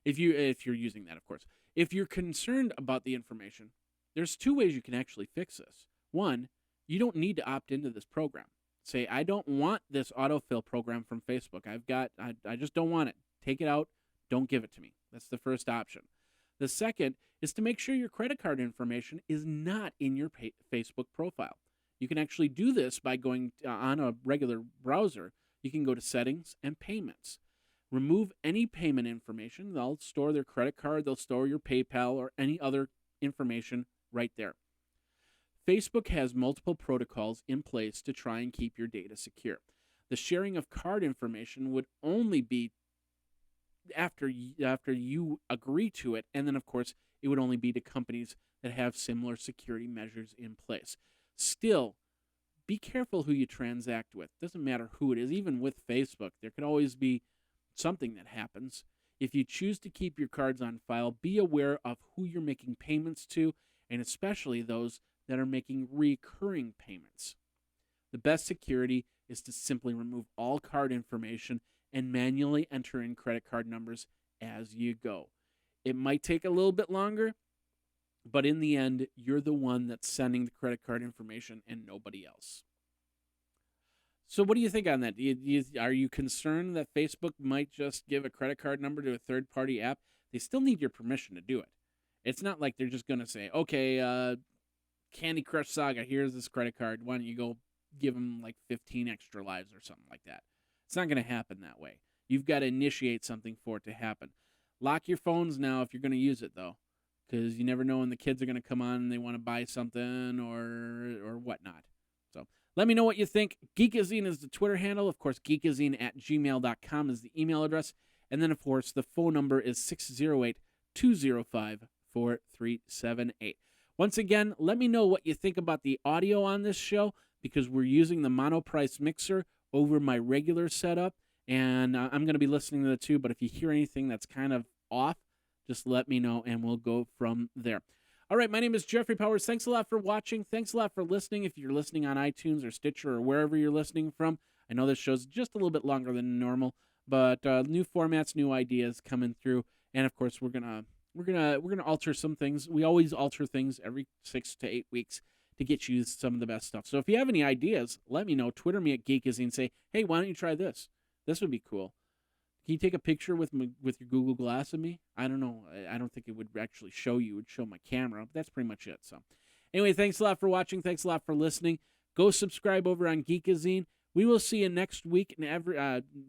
If you're using that, of course. If you're concerned about the information, there's two ways you can actually fix this. One, you don't need to opt into this program. Say, I don't want this autofill program from Facebook. I just don't want it. Take it out. Don't give it to me. That's the first option. The second is to make sure your credit card information is not in your Facebook profile. You can actually do this by going on a regular browser. You can go to settings and payments. Remove any payment information. They'll store their credit card, they'll store your PayPal or any other information right there. Facebook has multiple protocols in place to try and keep your data secure. The sharing of card information would only be after you agree to it, and then of course it would only be to companies that have similar security measures in place. Still, be careful who you transact with. Doesn't matter who it is. Even with Facebook, there could always be something that happens. If you choose to keep your cards on file, be aware of who you're making payments to, and especially those that are making recurring payments. The best security is to simply remove all card information and manually enter in credit card numbers as you go. It might take a little bit longer, but in the end, you're the one that's sending the credit card information and nobody else. So what do you think on that? Are you concerned that Facebook might just give a credit card number to a third-party app? They still need your permission to do it. It's not like they're just going to say, okay, Candy Crush Saga, here's this credit card. Why don't you go give them like 15 extra lives or something like that? It's not going to happen that way. You've got to initiate something for it to happen. Lock your phones now if you're going to use it, though, because you never know when the kids are going to come on and they want to buy something or whatnot. So let me know what you think. Geekazine is the Twitter handle. Of course, geekazine@gmail.com is the email address. And then, of course, the phone number is 608-205-4378. Once again, let me know what you think about the audio on this show, because we're using the monoprice mixer over my regular setup, and I'm going to be listening to the two, but if you hear anything that's kind of off, just let me know, and we'll go from there. All right, my name is Jeffrey Powers. Thanks a lot for watching. Thanks a lot for listening. If you're listening on iTunes or Stitcher or wherever you're listening from, I know this show's just a little bit longer than normal, but new formats, new ideas coming through, and of course we're gonna alter some things. We always alter things every 6 to 8 weeks to get you some of the best stuff. So if you have any ideas, let me know. Twitter me at Geekazine and say, hey, why don't you try this? This would be cool. Can you take a picture with your Google Glass of me? I don't know. I don't think it would actually show you. It would show my camera. But that's pretty much it. So anyway, thanks a lot for watching. Thanks a lot for listening. Go subscribe over on Geekazine. We will see you next week and every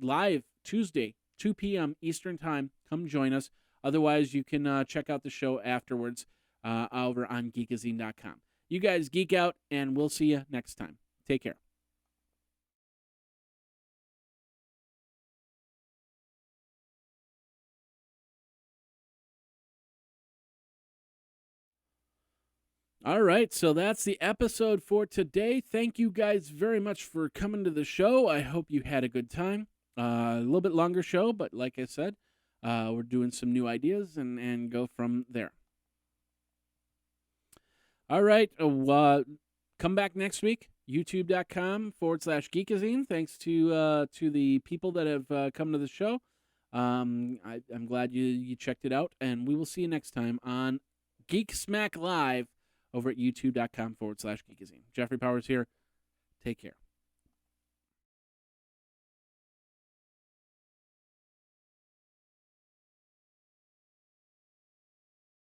live Tuesday, 2 p.m. Eastern Time. Come join us. Otherwise, you can check out the show afterwards over on Geekazine.com. You guys geek out, and we'll see you next time. Take care. All right, so that's the episode for today. Thank you guys very much for coming to the show. I hope you had a good time. A little bit longer show, but like I said, we're doing some new ideas and go from there. All right, Come back next week, youtube.com/Geekazine. Thanks to the people that have come to the show. I'm glad you checked it out, and we will see you next time on Geek Smack Live over at youtube.com/Geekazine. Jeffrey Powers here. Take care.